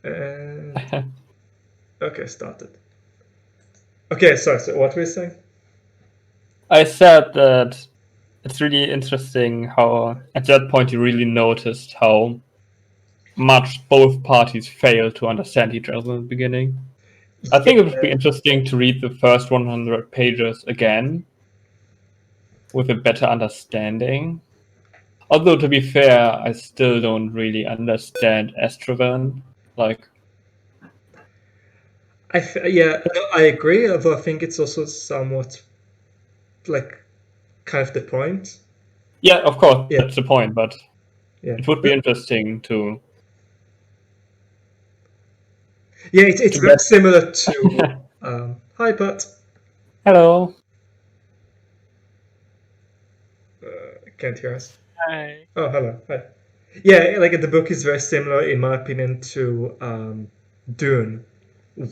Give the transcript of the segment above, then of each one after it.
And okay, started. Okay, sorry. So what were you saying? I said that it's really interesting how, at that point, you really noticed how much both parties failed to understand each other in the beginning. I think it would be interesting to read the first 100 pages again with a better understanding. Although, to be fair, I still don't really understand Estraven. Like, Yeah, no, I agree. Although I think it's also somewhat like kind of the point. yeah, of course, Yeah, that's the point, but yeah, it would be interesting to yeah. It's very get. similar to hi, Pat. Hello. Can't hear us. Hi. Oh, hello. Hi. Yeah, like the book is very similar, in my opinion, to Dune,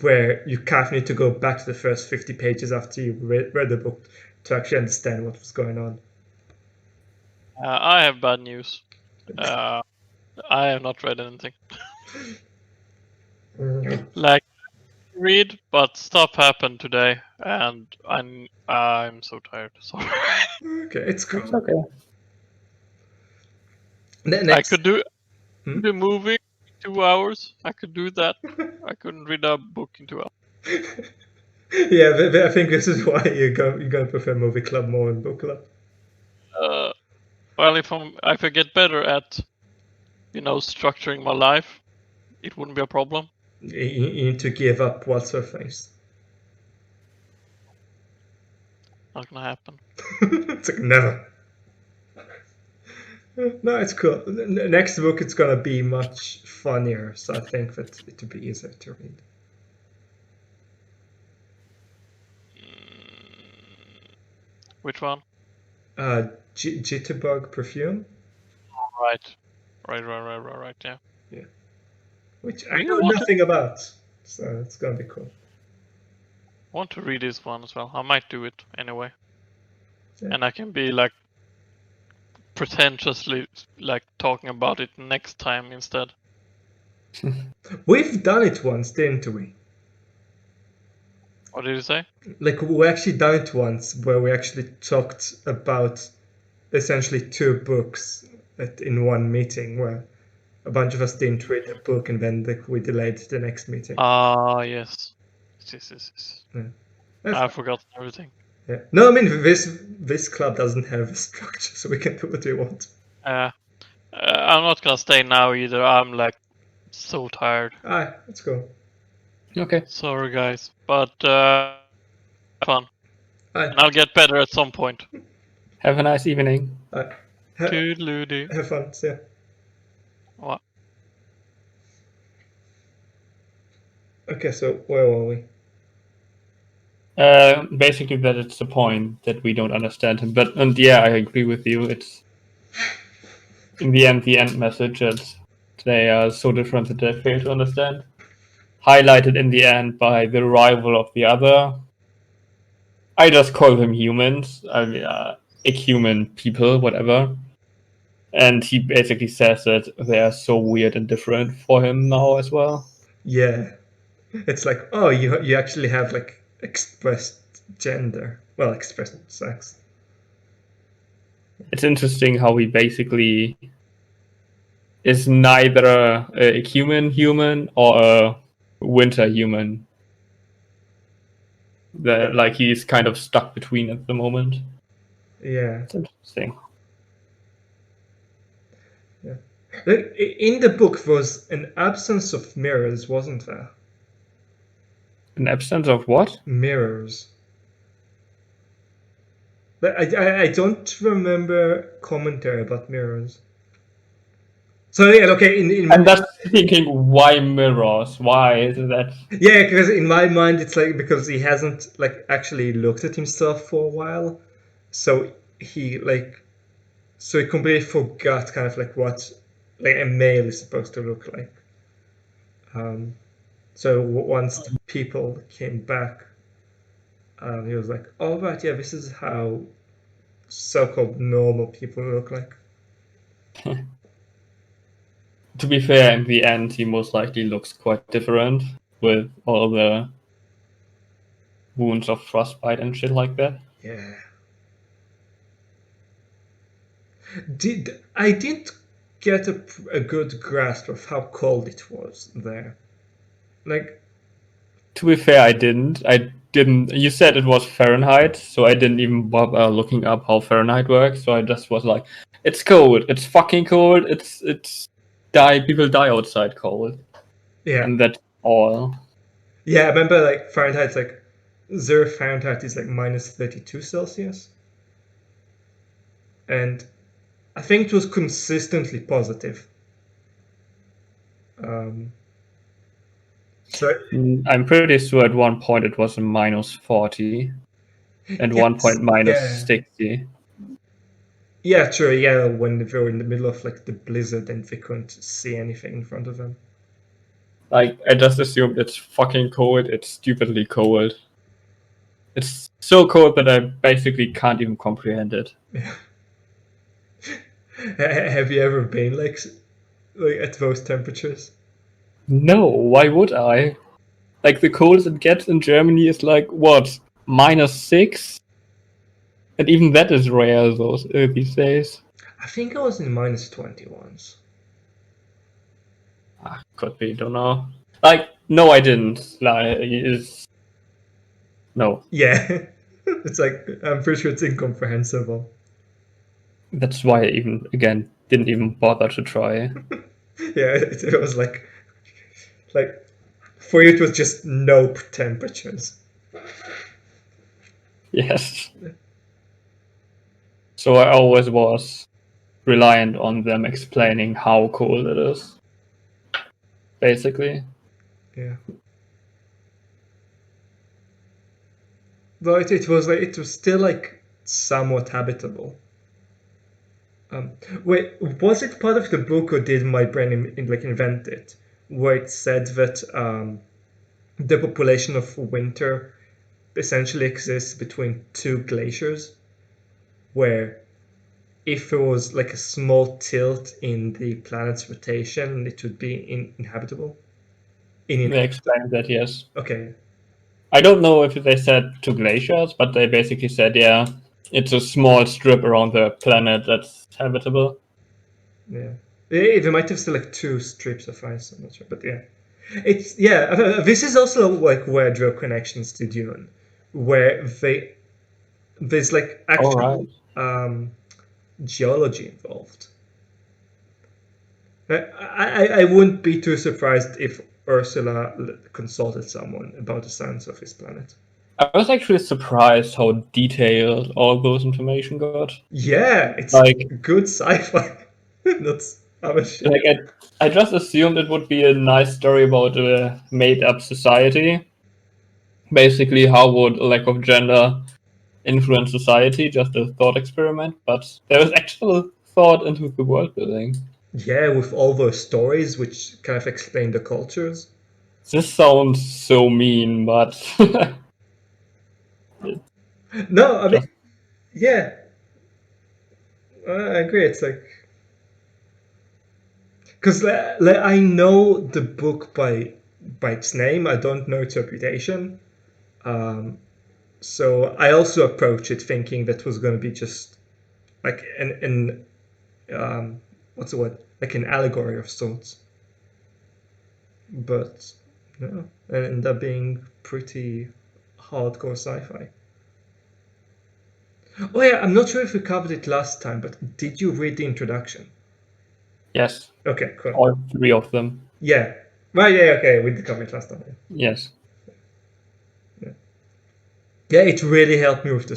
where you kind of need to go back to the first 50 pages after you read the book to actually understand what was going on. I have bad news. I have not read anything. Like read, but stuff happened today, and I'm so tired. Sorry. Okay, it's cool. It's okay. The I next, could do Hmm? the movie in 2 hours. I could do that. I couldn't read a book in 2 hours. Yeah, I think this is why you're gonna prefer movie club more than book club. Well, if I get better at structuring my life, it wouldn't be a problem. You need to give up what sort of things. Not gonna happen. It's like never. No, it's cool. Next book, it's gonna be much funnier, so I think that it will be easier to read. Which one? Jitterbug Perfume. Right. Right. Yeah. Yeah, which I Really know nothing about, so it's gonna be cool. want to read this one as well. I might do it anyway. Yeah. And I can be like pretentiously like talking about it next time instead. We've done it once, didn't we? What did you say? Like we actually done it once, where we actually talked about essentially two books in one meeting, where a bunch of us didn't read the book, and then we delayed the next meeting. Ah, yes. Yes. Yeah. I forgot everything. Yeah. No, I mean this club doesn't have a structure, so we can do what we want. I'm not gonna stay now either. I'm like so tired. That's cool. Okay. Sorry, guys, but fun. Aye. And I'll get better at some point. Have a nice evening. Toodaloo. Have fun. See ya. What? Okay, so where were we? Basically, that it's the point that we don't understand him. But and yeah, I agree with you. It's in the end message that they are so different that they fail to understand. Highlighted in the end by the arrival of the other. I just call them humans. I mean, human people, whatever. And he basically says that they are so weird and different for him now as well. Yeah, it's like, oh, you actually have like expressed gender, well, expressed sex. It's interesting how he basically is neither a human or a winter human. Like he's kind of stuck between at the moment. Yeah. It's interesting. Yeah. In the book was an absence of mirrors, wasn't there? An absence of what? Mirrors. But I don't remember commentary about mirrors. So yeah, okay. And that's thinking, why mirrors? Why is that? Yeah, because in my mind it's like because he hasn't like actually looked at himself for a while, so he like so he completely forgot kind of like what like a male is supposed to look like. So once the people came back, he was like, "Oh right, yeah, this is how so-called normal people look like." To be fair, in the end, he most likely looks quite different with all the wounds of frostbite and shit like that. Yeah. I didn't get a good grasp of how cold it was there. Like, To be fair, I didn't. You said it was Fahrenheit, so I didn't even bother looking up how Fahrenheit works. So I just was like, it's cold. It's fucking cold. People die outside cold. yeah. And that's all. Yeah, I remember like Fahrenheit's like 0 Fahrenheit is like minus 32 Celsius. And I think it was consistently positive. So I'm pretty sure at one point it was a minus 40, and yes, one point minus yeah. 60. Yeah, true. Yeah, when they were in the middle of like the blizzard and they couldn't see anything in front of them. Like, I just assumed it's fucking cold. It's stupidly cold. It's so cold that I basically can't even comprehend it. Yeah. Have you ever been like at those temperatures? No, why would I? Like, the coldest it gets in Germany is like, what, -6? And even that is rare these days. I think I was in minus 20 once. Could be, don't know. Like, no, I didn't. Like, no. Yeah. It's like, I'm pretty sure it's incomprehensible. That's why I even, again, didn't even bother to try. Yeah, it was like for you it was just nope temperatures. Yes. So I always was reliant on them explaining how cold it is. Basically. Yeah. Though it was still like somewhat habitable. Wait, was it part of the book or did my brain like invent it? Where it said that the population of winter essentially exists between two glaciers, where if there was like a small tilt in the planet's rotation, it would be inhabitable. They explained that, yes. Okay. I don't know if they said two glaciers, but they basically said, yeah, it's a small strip around the planet that's habitable. Yeah. They might have still like two strips of ice. I'm not sure, but yeah. This is also like where I draw connections to Dune, where there's like actual geology involved. I wouldn't be too surprised if Ursula consulted someone about the science of his planet. I was actually surprised how detailed all those information got. Yeah, it's like good sci-fi. That's other shit. Like I just assumed it would be a nice story about a made-up society. Basically, how would a lack of gender influence society? Just a thought experiment, but there was actual thought into the world building. Yeah, with all those stories which kind of explain the cultures. This sounds so mean, but no, I mean, yeah, I agree. It's like because I know the book by its name. I don't know its reputation. So I also approached it thinking that was going to be just like an what's the word? Like an allegory of sorts. But no, it ended up being pretty hardcore sci-fi. Oh yeah, I'm not sure if we covered it last time, but did you read the introduction? yes, Okay, cool. all three of them. Yeah. Right, yeah, okay, we did cover it last time. Yes. Yeah, it really helped me with the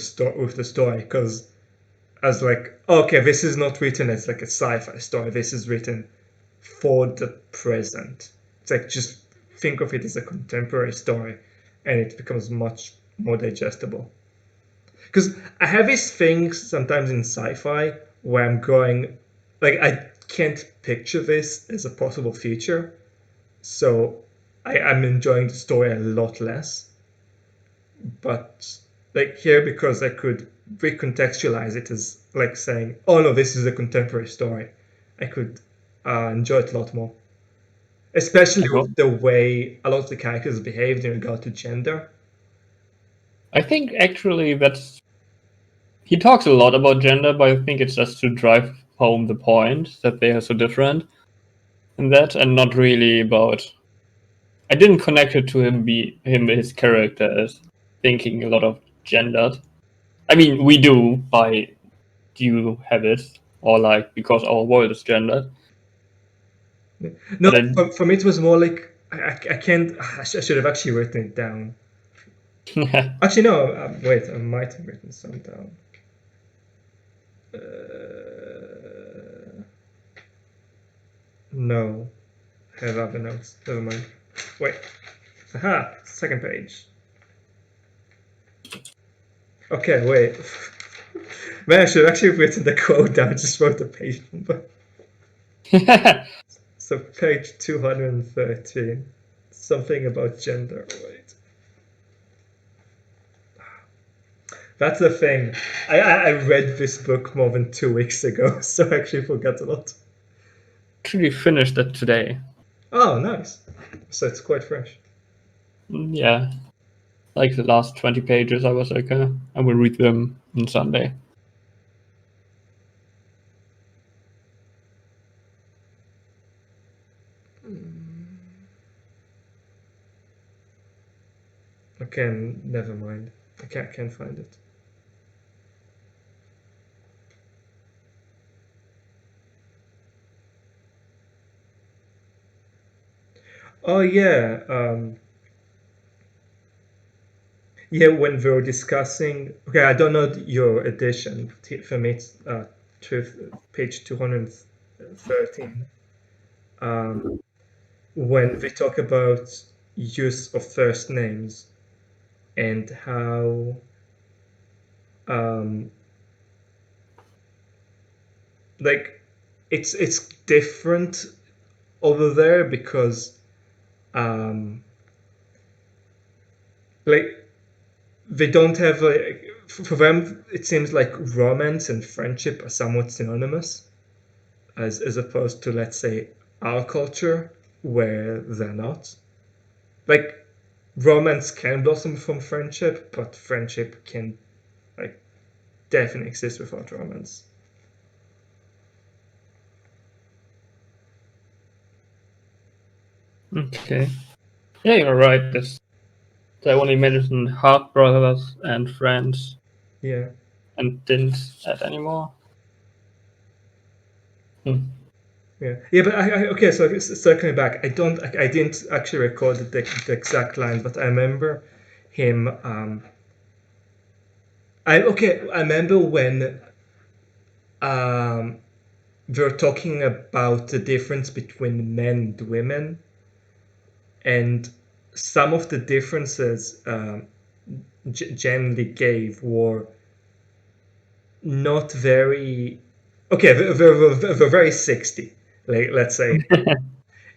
story because I was like, okay, this is not written as like a sci-fi story. This is written for the present. It's like just think of it as a contemporary story, and it becomes much more digestible. Because I have this thing sometimes in sci-fi where I'm going, like I can't picture this as a possible future, so I'm enjoying the story a lot less. But like here, because I could recontextualize it as like saying, oh no, this is a contemporary story, I could enjoy it a lot more. Especially Uh-huh. with the way a lot of the characters behaved in regard to gender. I think actually he talks a lot about gender, but I think it's just to drive home the point that they are so different in that, and not really about. I didn't connect it to his character as thinking a lot of gendered. I mean, we do by due habits or like because our world is gendered. No, But for me it was more like I can't. I should have actually written it down. Actually, no. Wait, I might have written some down. No, I have other notes. Never mind. Wait. Aha! Second page. Okay, wait. Man, I should have actually written the quote down. I just wrote the page number. So page 213. Something about gender. Wait. That's the thing. I read this book more than 2 weeks ago, so I actually forgot a lot. actually finished it today. Oh, nice. So it's quite fresh. Yeah, like the last 20 pages, I was like, I will read them on Sunday. Okay, never mind. I can't find it. Oh yeah, yeah. When we were discussing, okay, I don't know your edition. For me, it's page 213. When we talk about use of first names and how um, like it's different over there because like they don't have like for them it seems like romance and friendship are somewhat synonymous as opposed to, let's say, our culture where they're not. Like romance can blossom from friendship, but friendship can like definitely exist without romance. Okay. Yeah, you're right. They only mentioned half brothers and friends Yeah. and didn't add anymore. Yeah, yeah, but okay. So circling back, I didn't actually record the exact line, but I remember him. I remember when we were talking about the difference between men and women, and some of the differences generally gave were not very okay. They're very 60, like let's say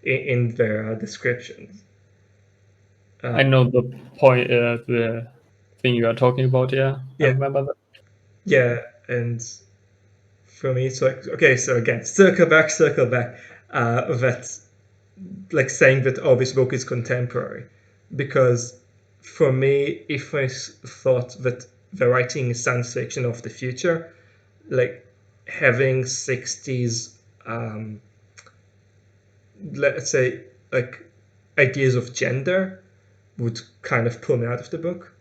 in their descriptions. I know the point, the thing you are talking about. Yeah, I Yeah, remember that. yeah, and for me, it's like okay. So again, circle back. That's like saying that oh, this book is contemporary, because for me, if I thought that the writing is science fiction of the future, like having 60s, let's say, like ideas of gender would kind of pull me out of the book.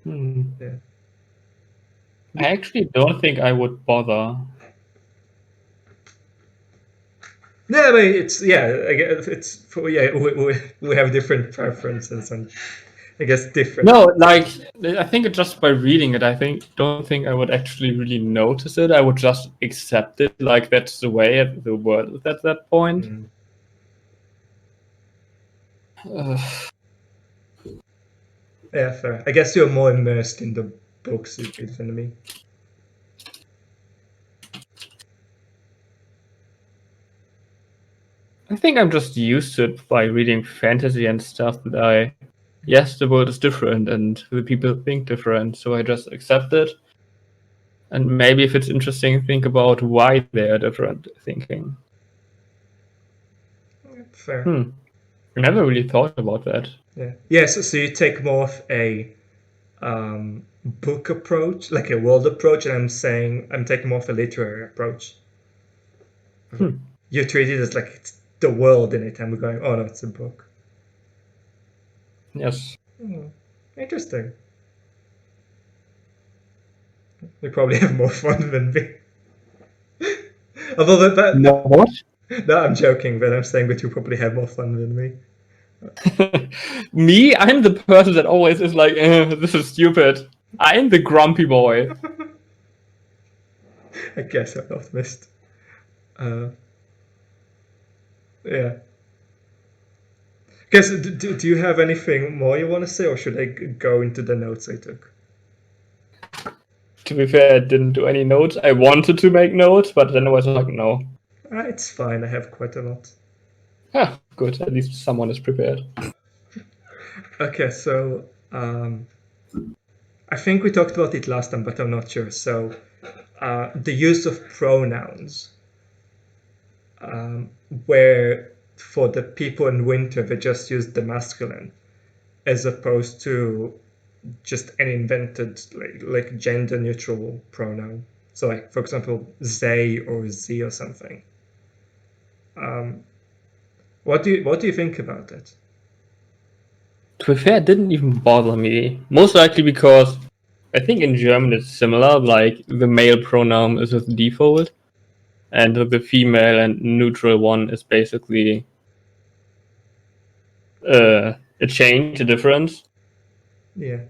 Yeah. I actually don't think I would bother. No, I mean, it's yeah. I guess it's yeah. We have different preferences and I guess different. No, like I think just by reading it, don't think I would actually really notice it. I would just accept it, like that's the way the world is at that point. Yeah, fair. I guess you're more immersed in the books than me. I think I'm just used to it by reading fantasy and stuff that yes, the world is different and the people think different, so I just accept it. And maybe if it's interesting, think about why they are different thinking. Fair. I never really thought about that. Yeah. Yeah. So you take more of a book approach, like a world approach, and I'm taking more of a literary approach. You treat it as like it's the world in it, and we're going, oh no, it's a book. Yes. Interesting. We probably have more fun than me. Although No, what? no, I'm joking, but I'm saying that you probably have more fun than me. Me? I'm the person that always is like, this is stupid. I'm the grumpy boy. I guess I'm optimist. Yeah. Guess, do you have anything more you want to say, or should I go into the notes I took? To be fair, I didn't do any notes. I wanted to make notes, but then I was like, no. It's fine, I have quite a lot. Ah, good. At least someone is prepared. Okay, so I think we talked about it last time, but I'm not sure. So the use of pronouns, where for the people in winter they just use the masculine, as opposed to just an invented like gender neutral pronoun. So like for example, they or z or something. What do you think about it? To be fair, it didn't even bother me. Most likely because I think in German it's similar. Like the male pronoun is with default, and the female and neutral one is basically a change, a difference. Yeah.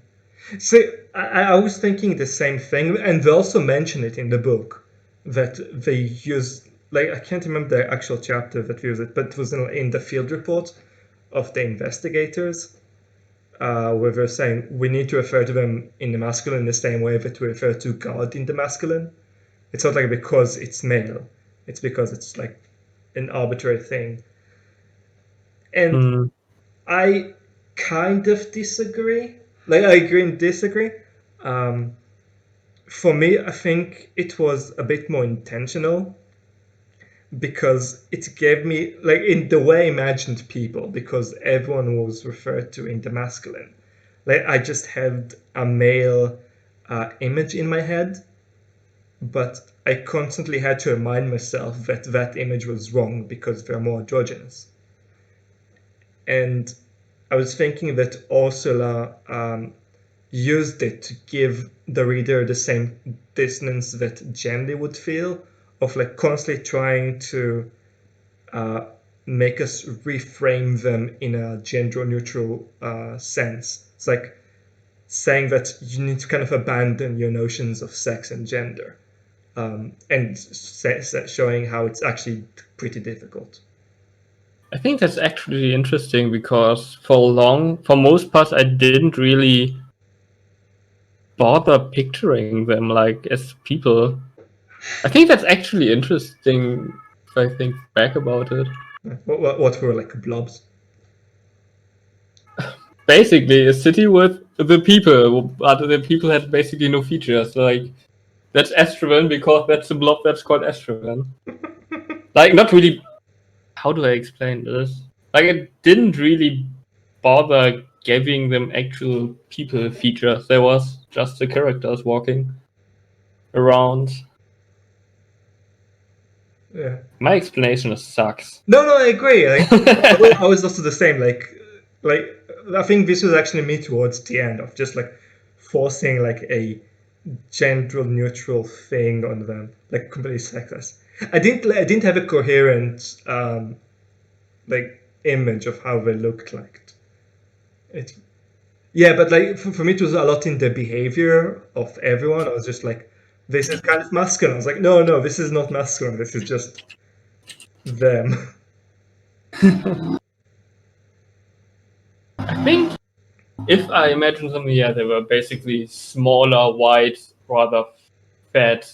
So I was thinking the same thing, and they also mention it in the book that they use, like, I can't remember the actual chapter that we used it, but it was in the field report of the investigators, where they're saying we need to refer to them in the masculine the same way that we refer to God in the masculine. It's not like because it's male, it's because it's like an arbitrary thing. And I kind of disagree. Like, I agree and disagree. For me, I think it was a bit more intentional because it gave me, like, in the way I imagined people, because everyone was referred to in the masculine. Like, I just had a male image in my head, but I constantly had to remind myself that that image was wrong because they're more androgynous. And I was thinking that Ursula used it to give the reader the same dissonance that Jandy would feel, of like constantly trying to make us reframe them in a gender neutral sense. It's like saying that you need to kind of abandon your notions of sex and gender, and showing how it's actually pretty difficult. I think that's actually interesting because for most parts, I didn't really bother picturing them like as people. I think that's actually interesting if I think back about it. What were like blobs? Basically, a city with the people, but the people had basically no features. Like, that's Estraven because that's the blob that's called Estraven. Like, not really. How do I explain this? Like, it didn't really bother giving them actual people features. There was just the characters walking around. Yeah. My explanation sucks. No, I agree. Like, I was also the same. Like I think this was actually me towards the end of just like forcing like a gender neutral thing on them, like completely sexless. I didn't have a coherent like image of how they looked like. It, yeah, but like for me, it was a lot in the behavior of everyone. I was just like, this is kind of masculine. I was like, no, this is not masculine. This is just them. I think if I imagine them, yeah, they were basically smaller, white, rather fat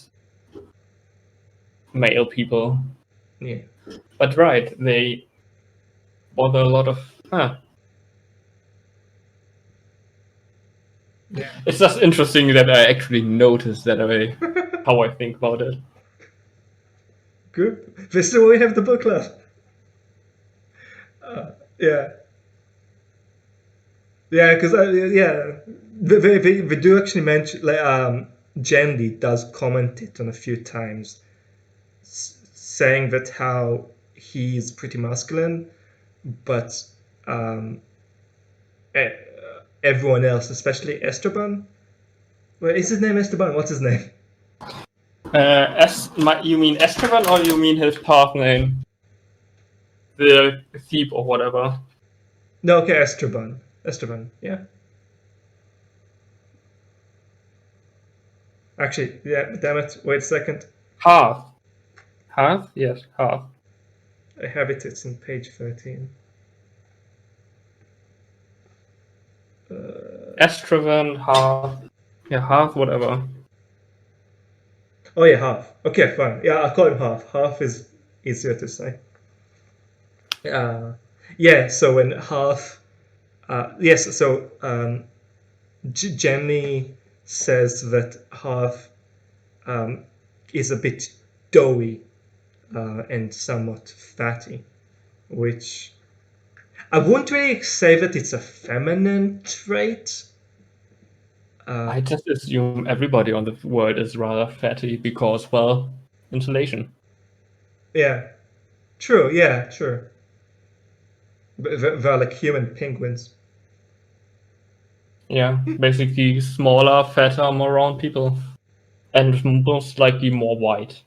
male people. Yeah. But right, they bother a lot of. Yeah. It's just interesting that I actually noticed that way, how I think about it. Good. This is why we have the book club. Yeah. Yeah, because we do actually mention like Jen Lee does comment it on a few times, saying that how he's pretty masculine, but um, e- everyone else, especially Esteban. Well, is his name Esteban? What's his name? You mean Esteban or you mean his path name? The thief or whatever. No, okay, Esteban. Esteban, yeah. Actually, yeah, damn it. Wait a second. Half. Half? Yes, half. I have it. It's on page 13. Estravan, half. Yeah, half, whatever. Oh yeah, half. Okay, fine. Yeah, I'll call him half. Half is easier to say. Yeah, so when half, yes, so Jenny says that half is a bit doughy and somewhat fatty, which I wouldn't really say that it's a feminine trait. I just assume everybody on the world is rather fatty because, well, insulation. Yeah, true. Yeah, true. They're like human penguins. Yeah, basically smaller, fatter, more round people. And most likely more white.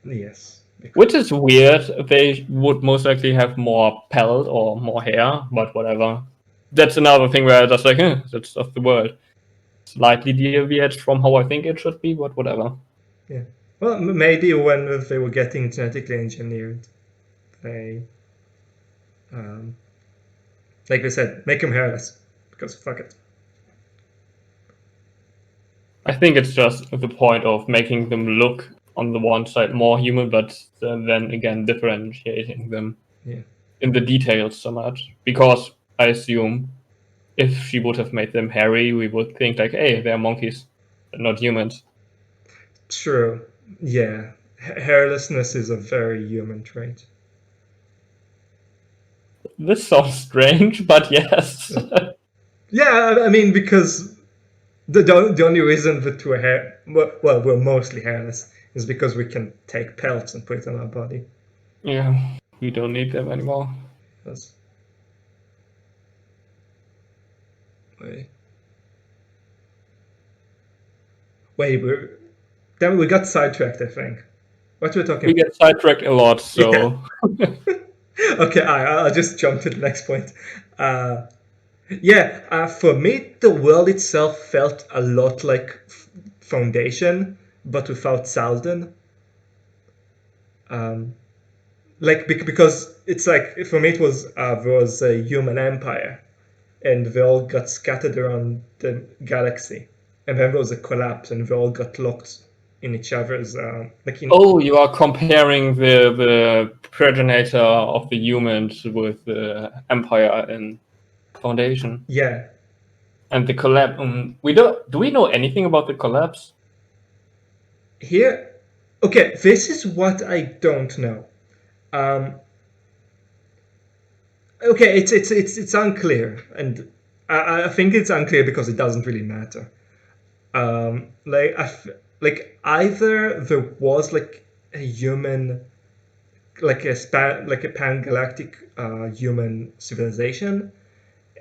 Yes. Which is weird. They would most likely have more pelt or more hair, but whatever. That's another thing where I just like, that's just the world. Slightly deviates from how I think it should be, but whatever. Yeah. Well, maybe when they were getting genetically engineered, they, like they said, make them hairless because fuck it. I think it's just the point of making them look on the one side more human, but then again differentiating them Yeah. in the details so much. Because I assume if she would have made them hairy, we would think like, hey, they're monkeys, not humans. True. Yeah. Hairlessness is a very human trait. This sounds strange, but yes. Yeah, I mean because the only reason that we're mostly hairless is because we can take pelts and put it on our body. Yeah, we don't need them anymore. That's, wait, then we got sidetracked. I think. What were we talking We get sidetracked a lot, so Okay, I'll just jump to the next point. For me, the world itself felt a lot like Foundation, but without Salden. Because it's like for me, it was there was a human empire, and they all got scattered around the galaxy, and then there was a collapse, and they all got locked in each other's Oh, you are comparing the progenitor of the humans with the Empire in Foundation. Yeah. And the collapse. Do we know anything about the collapse? Here, okay, this is what I don't know. Okay, it's unclear, and I think it's unclear because it doesn't really matter. Like either there was like a human, like a pan-galactic human civilization,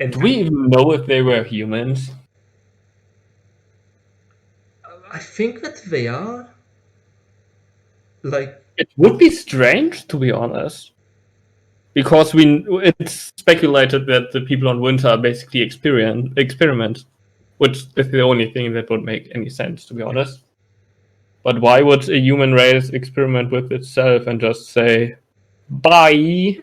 and Do we even know if they were humans? I think that they are. Like, It would be strange, to be honest, because it's speculated that the people on Winter basically experiment, which is the only thing that would make any sense, to be honest. But why would a human race experiment with itself and just say, bye?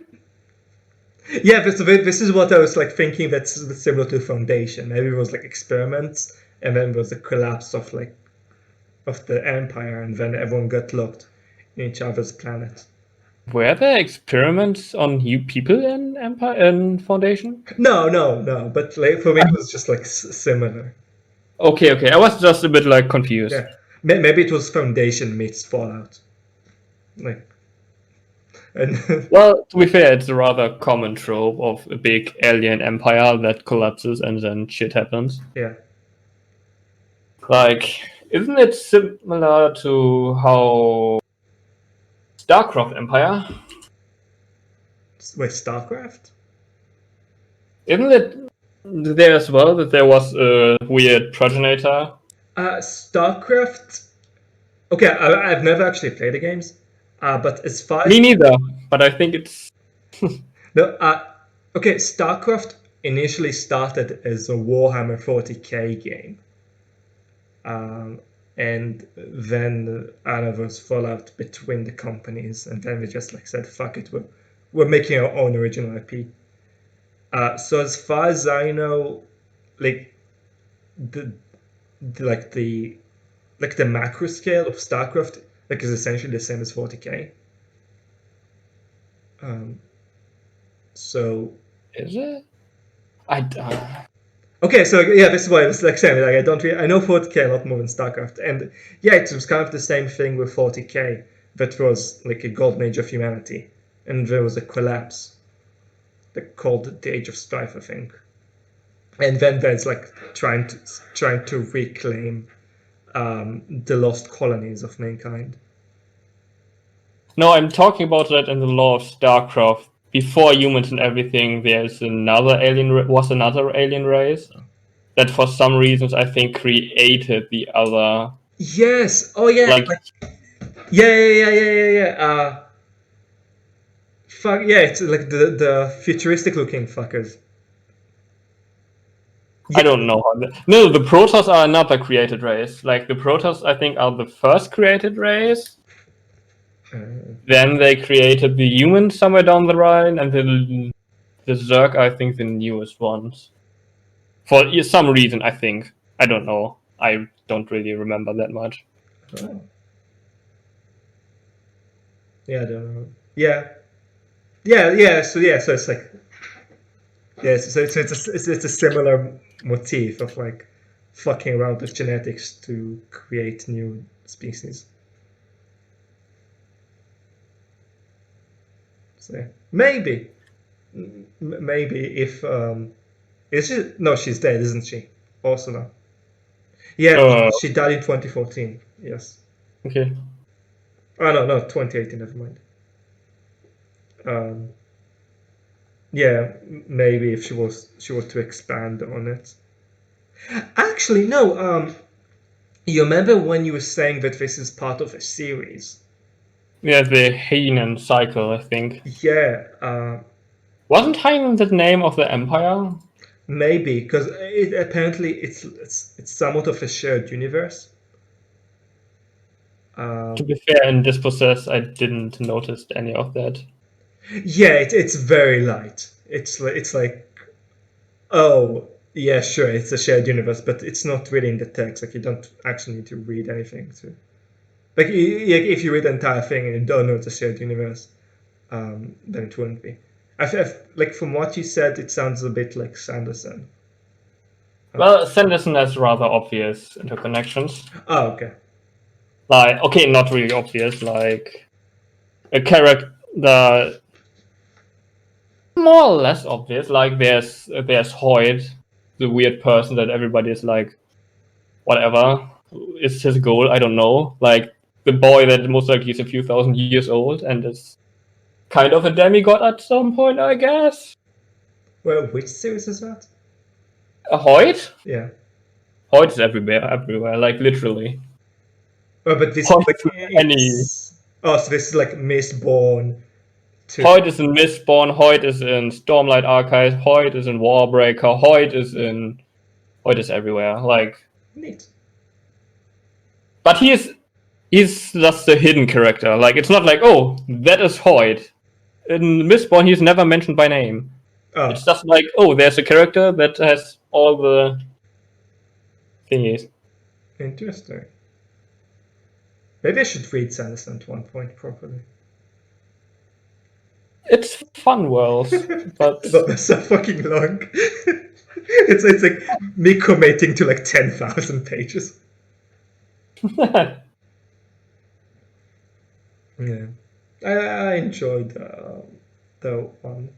yeah, this is what I was like thinking. That's similar to Foundation. Maybe it was like experiments, and then there was a collapse of the empire, and then everyone got locked in each other's planet. Were there experiments on people in Empire and Foundation? No. But like for me, it was just like similar. Okay. I was just a bit like confused. Yeah, maybe it was Foundation meets Fallout. Like, And Well, to be fair, it's a rather common trope of a big alien empire that collapses and then shit happens. yeah. Like, isn't it similar to how StarCraft Empire? Wait, StarCraft? Isn't it there as well that there was a weird progenitor? StarCraft. Okay, I've never actually played the games, but as far as Me neither, but I think it's no, okay, StarCraft initially started as a Warhammer 40k game, and then I don't know, there was fallout between the companies, and then we just like said, "Fuck it, we're making our own original IP." So as far as I know, like the, the like the macro scale of StarCraft like is essentially the same as 40k. So is it? I okay, so yeah, this is why I was like saying like I know 40k a lot more than StarCraft, and yeah, it was kind of the same thing with 40k. That was like a golden age of humanity, and there was a collapse, that called the Age of Strife, I think. And then there's like trying to reclaim the lost colonies of mankind. No, I'm talking about that in the lore of StarCraft. Before humans and everything, there's another another alien race that, for some reasons, I think created the other. Yes. Oh yeah. Like, Yeah. Fuck yeah! It's like the futuristic looking fuckers. I don't know. No, the Protoss are another created race. Like the Protoss, I think, are the first created race. Then they created the humans somewhere down the line, and the Zerg, I think, the newest ones. For some reason, I think. I don't know. I don't really remember that much. Oh. Yeah, I don't know. Yeah. So it's like so it's a similar motif of like fucking around with genetics to create new species. So maybe if is she no she's dead, isn't she? Also no. Yeah, she died in 2014. Yes. Okay. Oh no 2018. Never mind. Yeah, maybe if she was to expand on it. Actually, no. You remember when you were saying that this is part of a series? Yeah, the Hainan cycle, I think. Yeah, Wasn't Hainan the name of the empire? maybe because apparently it's somewhat of a shared universe. To be fair, in Dispossess, I didn't notice any of that. Yeah, it's very light. It's like, oh yeah, sure, it's a shared universe, but it's not really in the text. Like you don't actually need to read anything to. Like if you read the entire thing and you don't know it's a shared universe, then it wouldn't be. Like from what you said, it sounds a bit like Sanderson. Well, Sanderson has rather obvious interconnections. Oh, okay. Like, okay, not really obvious. Like a character, more or less obvious. Like there's Hoyt, the weird person that everybody is like, whatever is his goal. I don't know. Like the boy that most likely is a few thousand years old and is kind of a demigod at some point, I guess. Well, which series is that? Hoyt? Yeah. Hoyt is everywhere, like literally. Oh, but this Hoyt is like oh, so this is like Mistborn. Hoyt is in Mistborn. Hoyt is in Stormlight Archive. Hoyt is in Warbreaker. Hoyt is everywhere. Like neat. But he's just a hidden character. Like it's not like, oh, that is Hoyt. In Mistborn, he's never mentioned by name. Oh. It's just like, oh, there's a character that has all the thingies. Interesting. Maybe I should read Sanderson at one point properly. It's fun world, but they're so fucking long. it's like me committing to like 10,000 pages. Yeah. I enjoyed the one.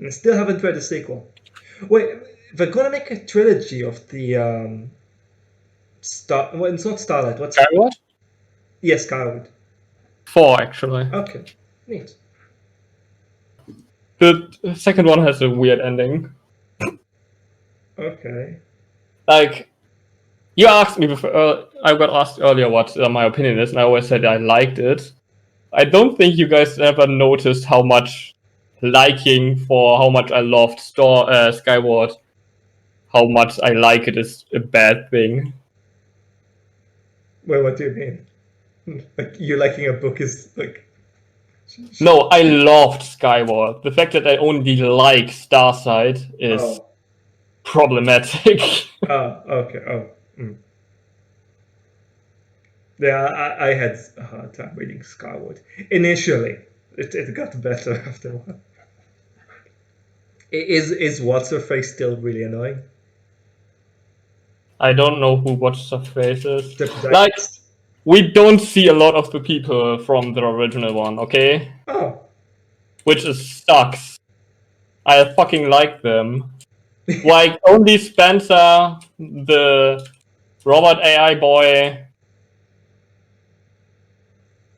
I still haven't read the sequel. Wait, they're gonna make a trilogy of the Star. Well, it's not Starlight. What's Skyward? Yes, Skyward. 4, actually. Okay, neat. The second one has a weird ending. Okay. Like, you asked me before, I got asked earlier what my opinion is, and I always said I liked it. I don't think you guys ever noticed how much liking for how much I loved Skyward, how much I like it is a bad thing. Wait, what do you mean? Like you liking a book is like. No, I loved Skyward. The fact that I only like Starside is Oh. problematic. Oh. Okay. Oh. Mm. Yeah, I had a hard time reading Skyward. Initially, it got better after a while. Is What's Her Face still really annoying? I don't know who What's Her Face is. The Like, protagonist? we don't see a lot of the people from the original one, okay? Oh. Which is sucks. I fucking like them. Like, only Spencer, the Robot AI boy,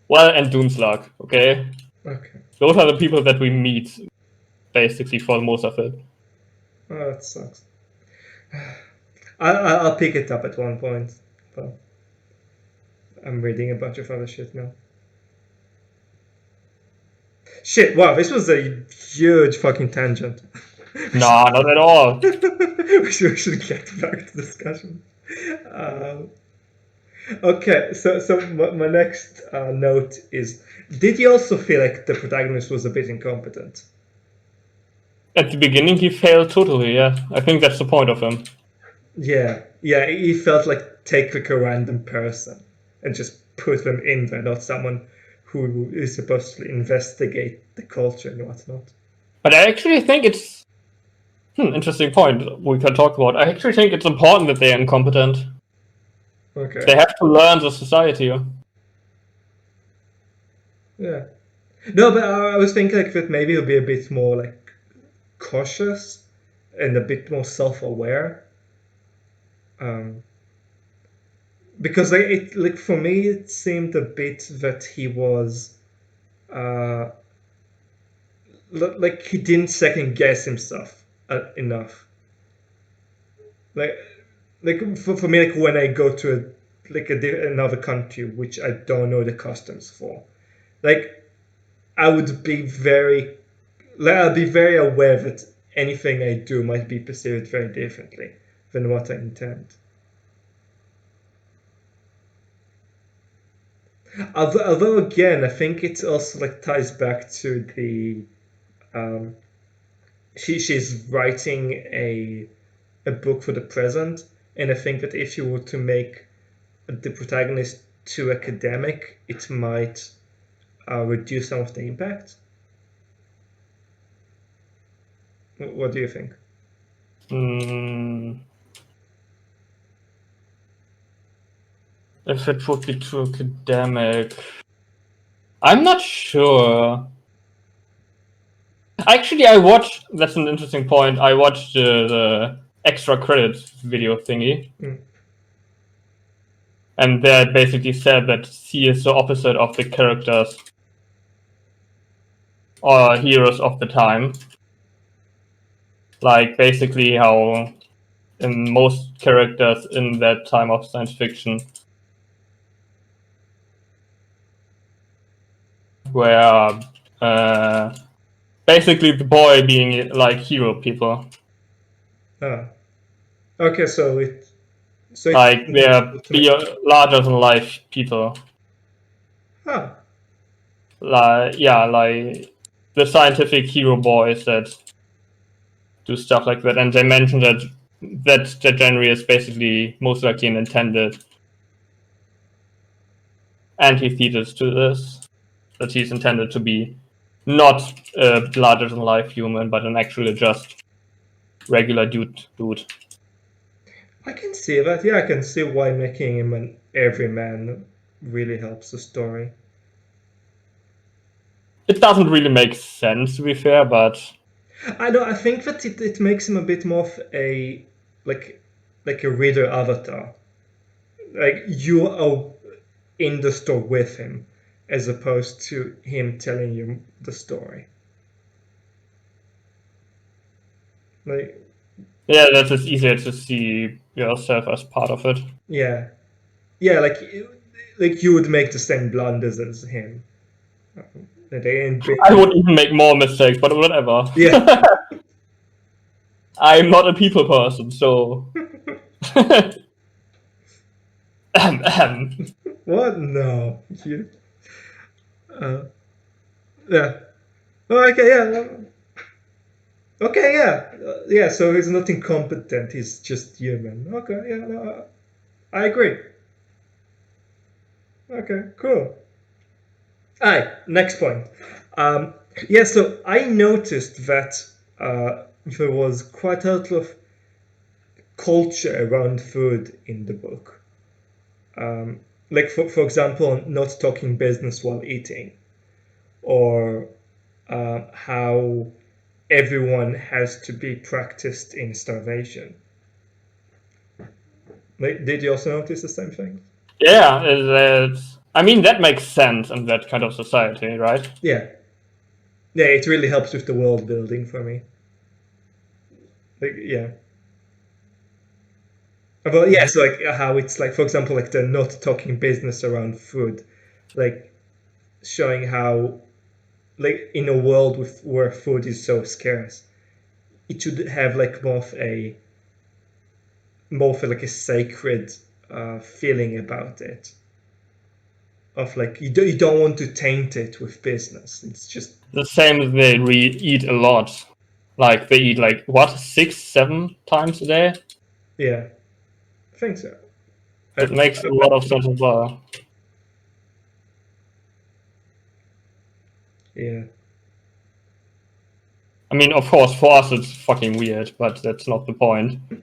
well, and Doomslug, okay? Okay. Those are the people that we meet, basically, for most of it. Oh, that sucks. I'll pick it up at one point, but I'm reading a bunch of other shit now. Shit! Wow, this was a huge fucking tangent. Nah, not at all. we should get back to discussion. Okay, so my next note is: did you also feel like the protagonist was a bit incompetent? At the beginning, he failed totally, yeah. I think that's the point of him. Yeah, he felt like take like a random person and just put them in there, not someone who is supposed to investigate the culture and whatnot. But I actually think it's interesting point we can talk about. I actually think it's important that they're incompetent. Okay. They have to learn the society. Yeah. No, but I was thinking like that maybe it'll be a bit more like cautious and a bit more self-aware. Because like for me it seemed a bit that he was uh like he didn't second guess himself enough. Like for me like when I go to another country which I don't know the customs for, like I would be very I'll be very aware that anything I do might be perceived very differently than what I intend. Although again, I think it also like ties back to the um, she's writing a book for the present, and I think that if you were to make the protagonist too academic, it might reduce some of the impact. What do you think? If it would be too academic, I'm not sure. Actually, I watched. That's an interesting point. I watched the extra credits video thingy, and that basically said that he is the opposite of the characters or heroes of the time. Like basically how in most characters in that time of science fiction, where basically the boy being like hero people. Okay, so like they're larger than life people. Huh. Like the scientific hero boys that do stuff like that, and they mentioned that genre is basically most likely an intended antithesis to this. That he's intended to be not a larger than life human, but an actually just regular dude. I can see that. Yeah, I can see why making him an everyman really helps the story. It doesn't really make sense, to be fair, but I know. I think that it makes him a bit more of a like a reader avatar. Like you are in the store with him, as opposed to him telling you the story. Like yeah, that is easier to see yourself as part of it. yeah, yeah. Like you would make the same blunders as him. They ain't big. I would even make more mistakes, but whatever. Yeah. I'm not a people person, so. What? No. You. Yeah. Oh, okay. Yeah. Okay. Yeah. Yeah. So he's not incompetent. He's just human. Okay. Yeah. No, I agree. Okay. Cool. Alright. Next point. Yeah. So I noticed that there was quite a lot of culture around food in the book. Like for example, not talking business while eating, or how everyone has to be practiced in starvation. Like, did you also notice the same thing? Yeah, I mean, that makes sense in that kind of society, right? Yeah. Yeah, it really helps with the world building for me. Like, yeah. Well, yeah, so like how it's like, for example, like they're not talking business around food, like showing how, like in a world where food is so scarce, it should have like more of like a sacred feeling about it. Of like you don't want to taint it with business. It's just The same as they eat a lot. Like, they eat, like, what, 6, 7 times a day? yeah, I think so. It makes a lot of sense as well. Yeah, I mean, of course, for us it's fucking weird, but that's not the point. yeah,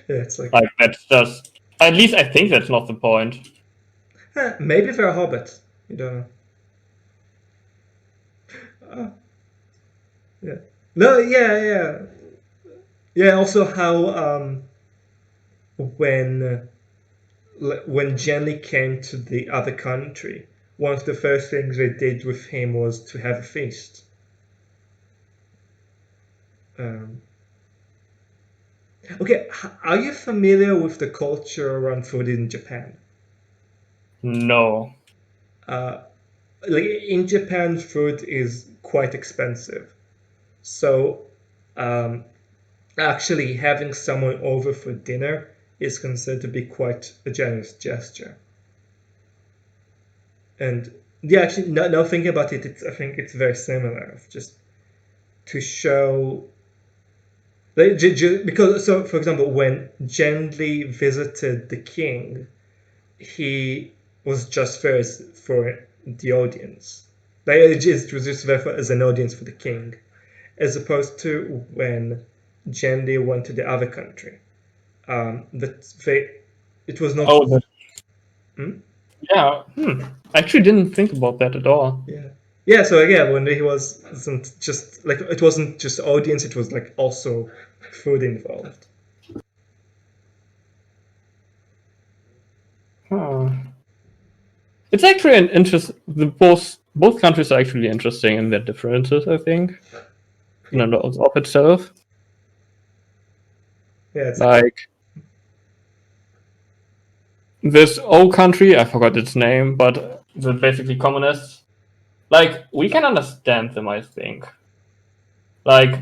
it's like Like, that's just... At least I think that's not the point. maybe they're hobbits. You don't know. Yeah. No. Yeah. Yeah. Yeah. Also, how when when Jenny came to the other country, one of the first things they did with him was to have a feast. Um, okay, are you familiar with the culture around food in Japan? No. Like in Japan, food is quite expensive. So, um, actually, having someone over for dinner is considered to be quite a generous gesture. And yeah, actually, now thinking about it, I think it's very similar. Just to show, like, because so for example, when Gendley visited the king, he was just first for the audience. Like it was just there as an audience for the king, as opposed to when Gendley went to the other country. That they, it was not. Oh, that... Hmm? Yeah. I actually didn't think about that at all. Yeah. Yeah, so yeah, when he wasn't just like it wasn't just audience, it was like also food involved. Huh. It's actually an interest. Both countries are actually interesting in their differences, I think. In and of itself. Yeah, it's Like, this old country, I forgot its name, but they're basically communists. Like, we can understand them, I think. Like,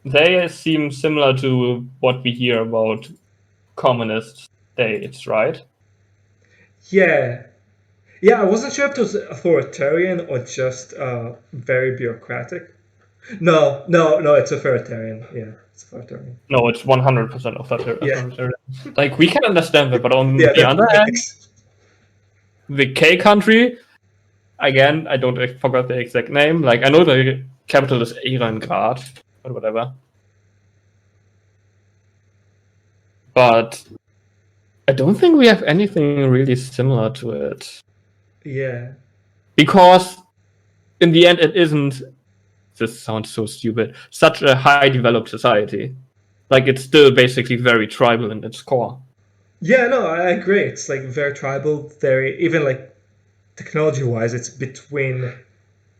they seem similar to what we hear about communist states, right? yeah. Yeah, I wasn't sure if it was authoritarian or just very bureaucratic. No, it's authoritarian. Yeah, it's authoritarian. No, it's 100% authoritarian. Yeah. Like, we can understand that, but on Yeah, the other hand, makes- the K country, again, I don't forgot the exact name. Like, I know the capital is Ehrengrad, or whatever. But I don't think we have anything really similar to it. yeah, Because in the end, it isn't. This sounds so stupid. Such a high developed society. Like, it's still basically very tribal in its core. Yeah, no, I agree. It's like very tribal, very even like technology-wise, it's between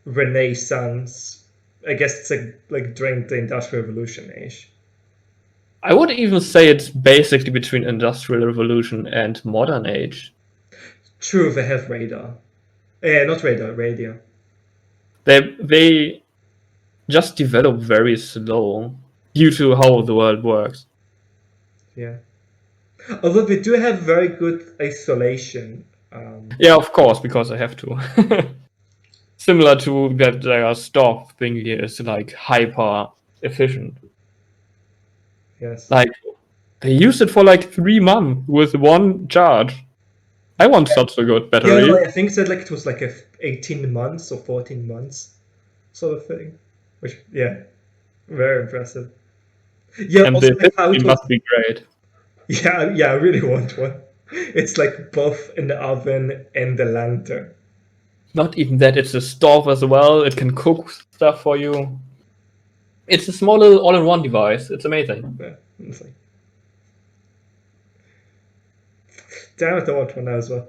Renaissance. I guess it's like during the Industrial Revolution age. I would even say it's basically between Industrial Revolution and modern age. True, they have radar. Not radar, radio. They just develop very slow due to how the world works. Yeah. Although they do have very good isolation. Yeah, of course, because I have to. Similar to that, their stuff thingy is like hyper efficient. Yes. Like, they used it for like 3 months with one charge. I want such a good Yeah, battery. no, I think that like it was like 18 months or 14 months sort of thing. Which, yeah, very impressive. Yeah, And also the like how it efficiency was. must be great. Yeah, I really want one. It's like both in the oven and the lantern. Not even that, it's a stove as well. It can cook stuff for you. It's a small little all-in-one device. It's amazing. Yeah, it's like, damn it, I want one as well.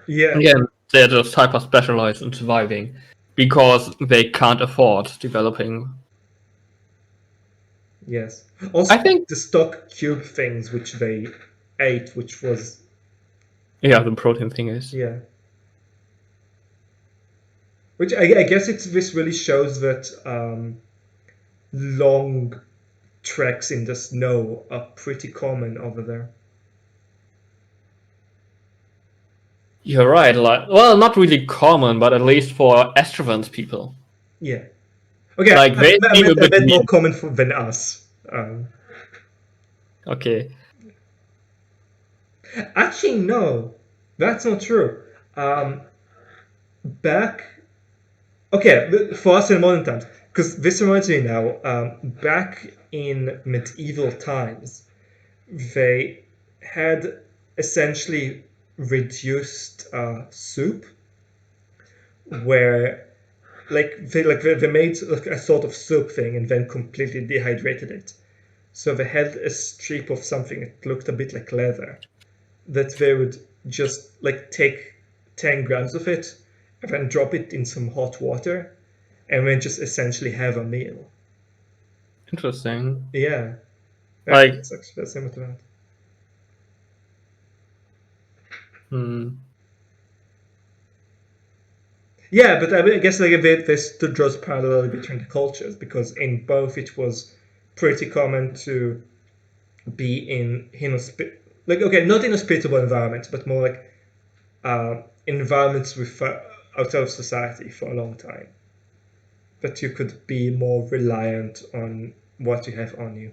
Yeah, Again, they're just hyper specialized in surviving because they can't afford developing. yes. Also, I think, the stock cube things which they ate, which was yeah, the protein thing is. yeah. Which I guess this really shows that long treks in the snow are pretty common over there. You're right. Like, well, not really common, but at least for Astrovans people. Yeah. Okay, Like, they seem a I bit meant more weird. common than us. Okay. Actually, no, that's not true. Back, okay, for us in modern times, because this reminds me now. Back in medieval times, they had essentially reduced soup, where they made like a sort of soup thing and then completely dehydrated it. So they had a strip of something that looked a bit like leather that they would just like take 10 grams of it and then drop it in some hot water and then just essentially have a meal. Interesting. Yeah. Like, It's actually similar to that. hmm. Yeah, but I guess like a bit this draws parallel between the cultures because in both it was pretty common to be in like okay, not inhospitable environments, but more like environments with outside of society for a long time. But you could be more reliant on what you have on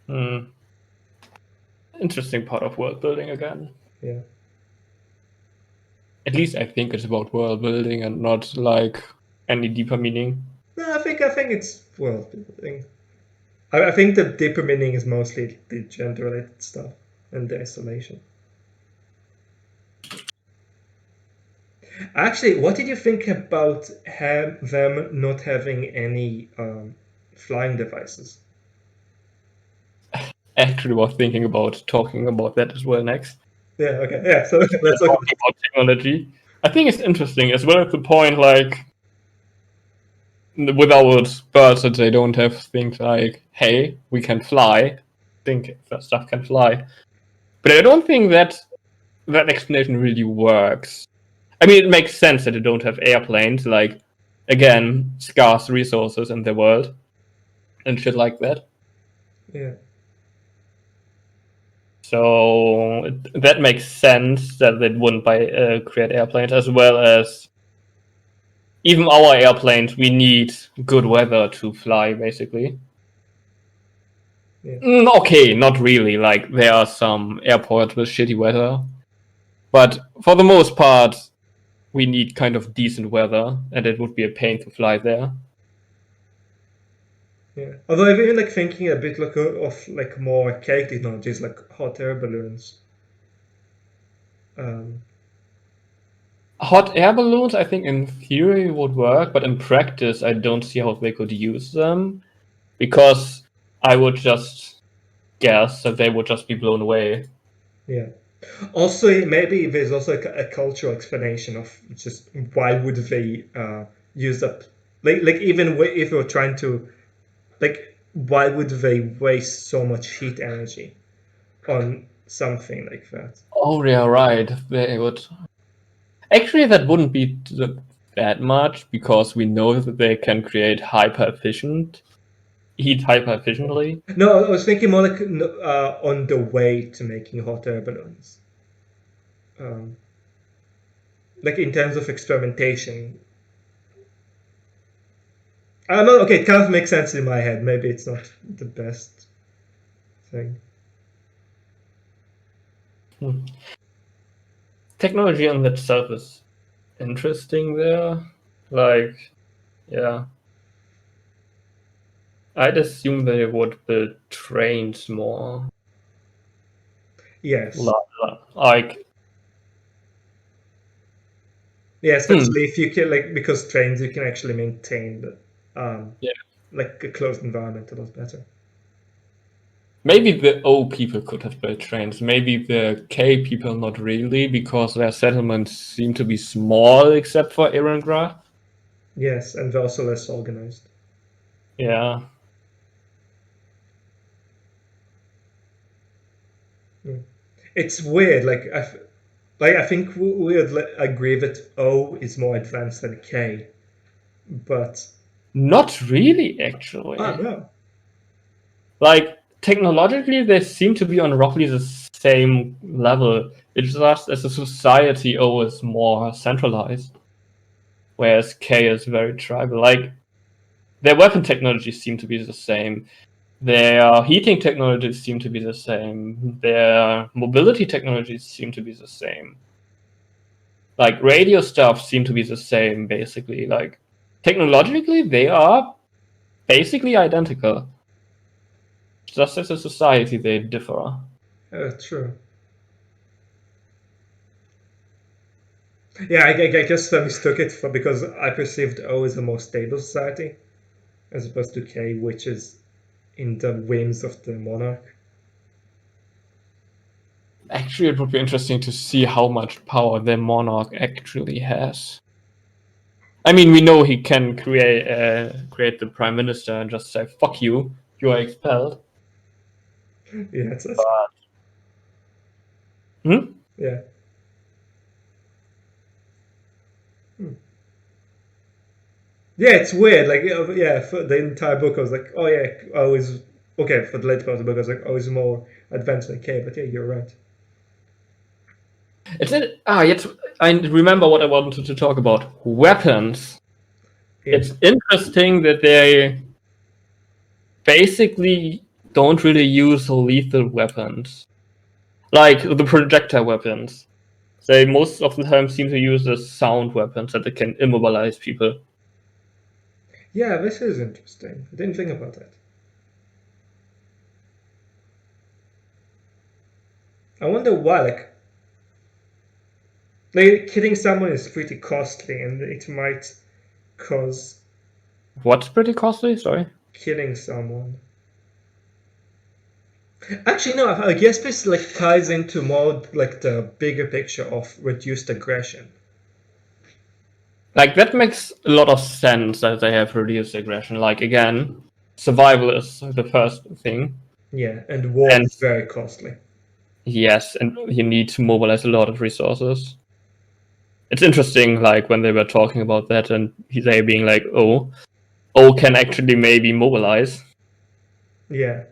you. Interesting part of world building again. Yeah. At least I think it's about world building and not like any deeper meaning. No, I think it's well building. I think the deeper meaning is mostly the gender related stuff and the isolation. Actually, what did you think about them not having any flying devices? Actually, was thinking about talking about that as well next. Yeah, okay, yeah. So let's talk Talking about technology. I think it's interesting as well at the point like without birds that they don't have things like, hey, we can fly. I think that stuff can fly. But I don't think that explanation really works. I mean, it makes sense that they don't have airplanes, like, again, scarce resources in the world and shit like that. Yeah. So that makes sense that they wouldn't create airplanes, as well as even our airplanes, we need good weather to fly, basically. Yeah. Okay, not really. Like, there are some airports with shitty weather. But for the most part, we need kind of decent weather, and it would be a pain to fly there. Yeah. Although I've even like thinking a bit like of like more archaic technologies like hot air balloons. Hot air balloons, I think in theory would work, but in practice, I don't see how they could use them because I would just guess that they would just be blown away. Yeah. Also, maybe there's also a cultural explanation of just why would they use up, like even if we're trying to, like, why would they waste so much heat energy on something like that? Oh, yeah, right. They would. Actually, that wouldn't be that much because we know that they can create heat hyper efficiently. No, I was thinking more like on the way to making hot air balloons. Um, like in terms of experimentation. I don't know. Okay, it kind of makes sense in my head. Maybe it's not the best thing. Hmm. Technology on itself is interesting there. Like, yeah. I'd assume they would build trains more. Yes. Like, Yeah, especially if you can, like, because trains you can actually maintain the yeah. like a closed environment a lot better. Maybe the O people could have built trains. Maybe the K people not really, because their settlements seem to be small except for Irangra. Yes, and they're also less organized. Yeah. It's weird. I think we would agree that O is more advanced than K, but Not really, actually. no. Like, technologically, they seem to be on roughly the same level. It's just as a society, O is more centralized, whereas K is very tribal. Like, their weapon technologies seem to be the same. Their heating technologies seem to be the same. Their mobility technologies seem to be the same. Like, radio stuff seem to be the same, basically. Like, technologically, they are basically identical. Just as a society, they differ. True. Yeah, I just mistook it for because I perceived O as a more stable society as opposed to K, which is in the whims of the monarch. Actually, it would be interesting to see how much power the monarch actually has. I mean, we know he can create the prime minister and just say "fuck you, you are expelled." Yeah, it's Hmm? yeah. Hmm. Yeah, it's weird. Like, yeah, for the entire book, I was like, oh yeah, I was okay. For the later part of the book, I was like, I was more advanced than K. But yeah, you're right. Yet I remember what I wanted to talk about: weapons. Yeah, It's interesting that they basically don't really use lethal weapons, like the projectile weapons. They most of the time seem to use the sound weapons that they can immobilize people. yeah, this is interesting. I didn't think about that. I wonder why. Like killing someone is pretty costly, and it might cause What's pretty costly? Sorry. killing someone. Actually, no. I guess this like ties into more like the bigger picture of reduced aggression. Like that makes a lot of sense that they have reduced aggression. Like again, survival is the first thing. Yeah, and war And is very costly. yes, and you need to mobilize a lot of resources. It's interesting, like when they were talking about that, and they being like, "Oh, can actually maybe mobilize," Yeah,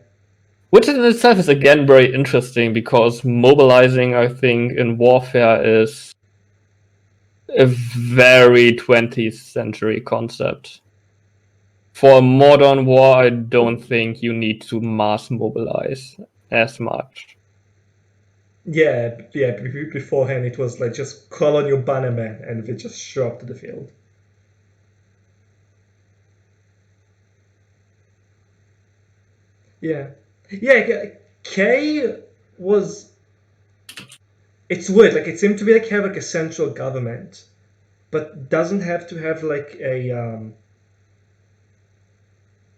which in itself is again very interesting because mobilizing, I think, in warfare is a very 20th century concept. For a modern war, I don't think you need to mass mobilize as much. yeah, yeah. Beforehand, it was like just call on your bannermen, and they just show up to the field. Yeah, yeah. K was it's weird. Like it seemed to be like have like a central government, but doesn't have to have like a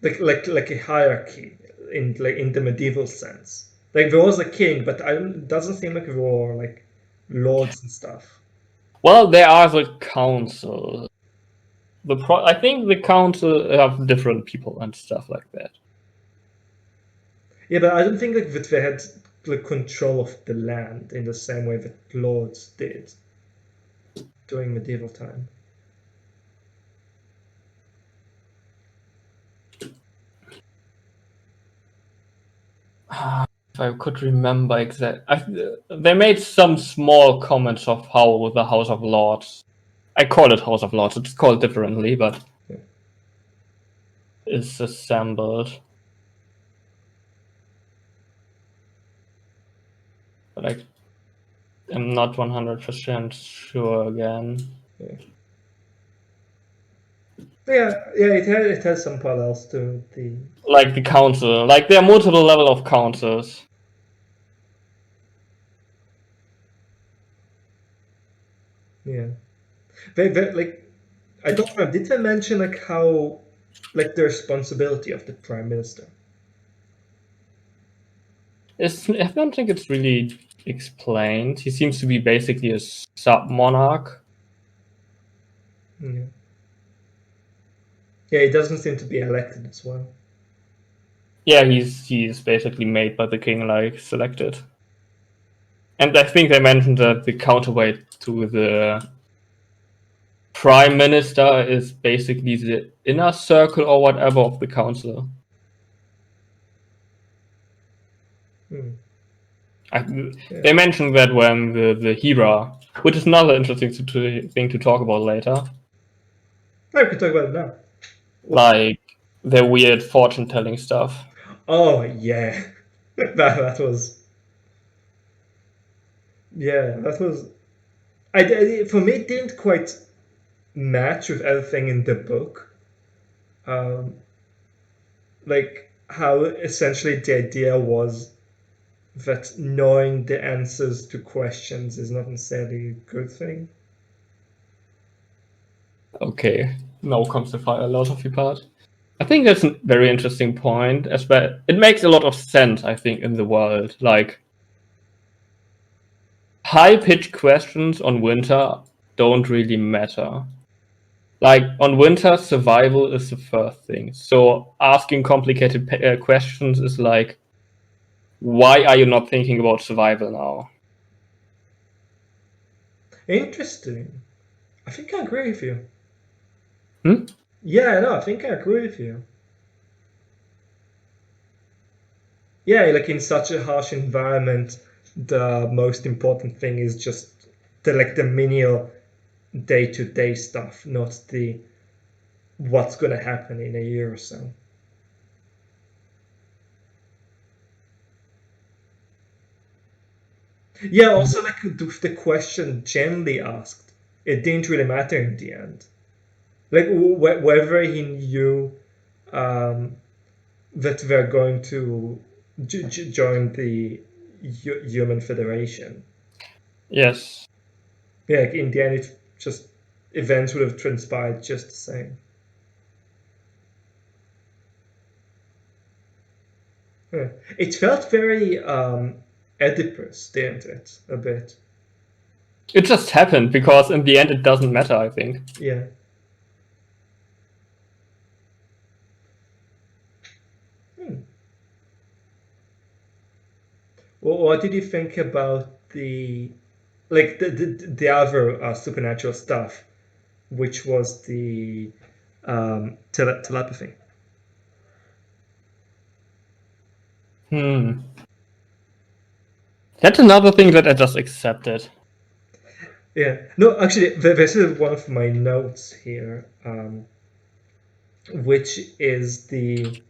like a hierarchy in the medieval sense. Like there was a king, but it doesn't seem like there were like lords and stuff. Well, there are the council. I think the council have different people and stuff like that. Yeah, but I don't think like that they had the control of the land in the same way that lords did during medieval time. If I could remember exactly, they made some small comments of how the House of Lords. I call it House of Lords. It's called differently, but Yeah. is assembled. But I'm not 100% sure again. Yeah, it has some parallels to the. Like the council, like there are multiple level of councils. Yeah, they like I don't remember. Did they mention like how like the responsibility of the prime minister? I don't think it's really explained. He seems to be basically a sub monarch. Yeah. Yeah, he doesn't seem to be elected as well. Yeah, he's basically made by the king, like selected. And I think they mentioned that the counterweight to the prime minister is basically the inner circle or whatever of the council. Hmm. They mentioned that when the Hera, which is another interesting thing to talk about later. No, we can talk about it now. Like their weird fortune telling stuff. Oh yeah, that was. Yeah, that was. For me, it didn't quite match with everything in the book. Um, like how essentially the idea was that knowing the answers to questions is not necessarily a good thing. Okay, now comes the philosophy part. I think that's a very interesting point. As well, it makes a lot of sense. I think in the world, like high-pitched questions on winter don't really matter. Like on winter, survival is the first thing. So asking complicated questions is like, why are you not thinking about survival now? Interesting. I think I agree with you. Hmm? Yeah, no, I think I agree with you. Yeah, like in such a harsh environment, the most important thing is just the menial day-to-day stuff, not the what's going to happen in a year or so. Yeah, also like the question generally asked, it didn't really matter in the end. Like whether he knew um, that they're going to join the Human Federation. Yes. Yeah, like in the end, it just events would have transpired just the same. Yeah. It felt very Oedipus, didn't it? A bit. It just happened because in the end it doesn't matter, I think. Yeah. Hmm. Well, what did you think about the other supernatural stuff, which was the telepathy? That's another thing that I just accepted. Yeah. No, actually, this is one of my notes here, which is the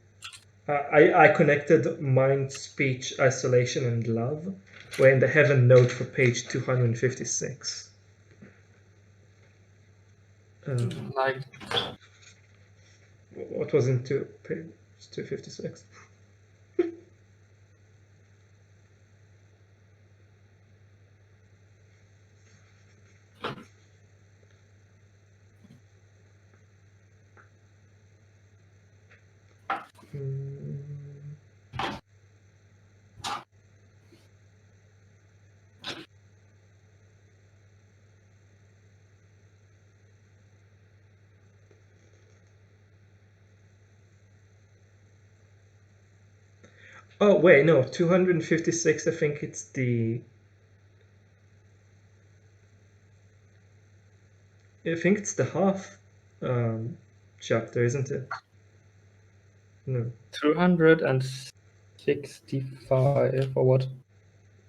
I connected mind, speech, isolation, and love, where they have a note for page 256. Like, What was in page 256? Oh wait, no, 256. I think it's the. I think it's the half chapter, isn't it? No. 265 or what?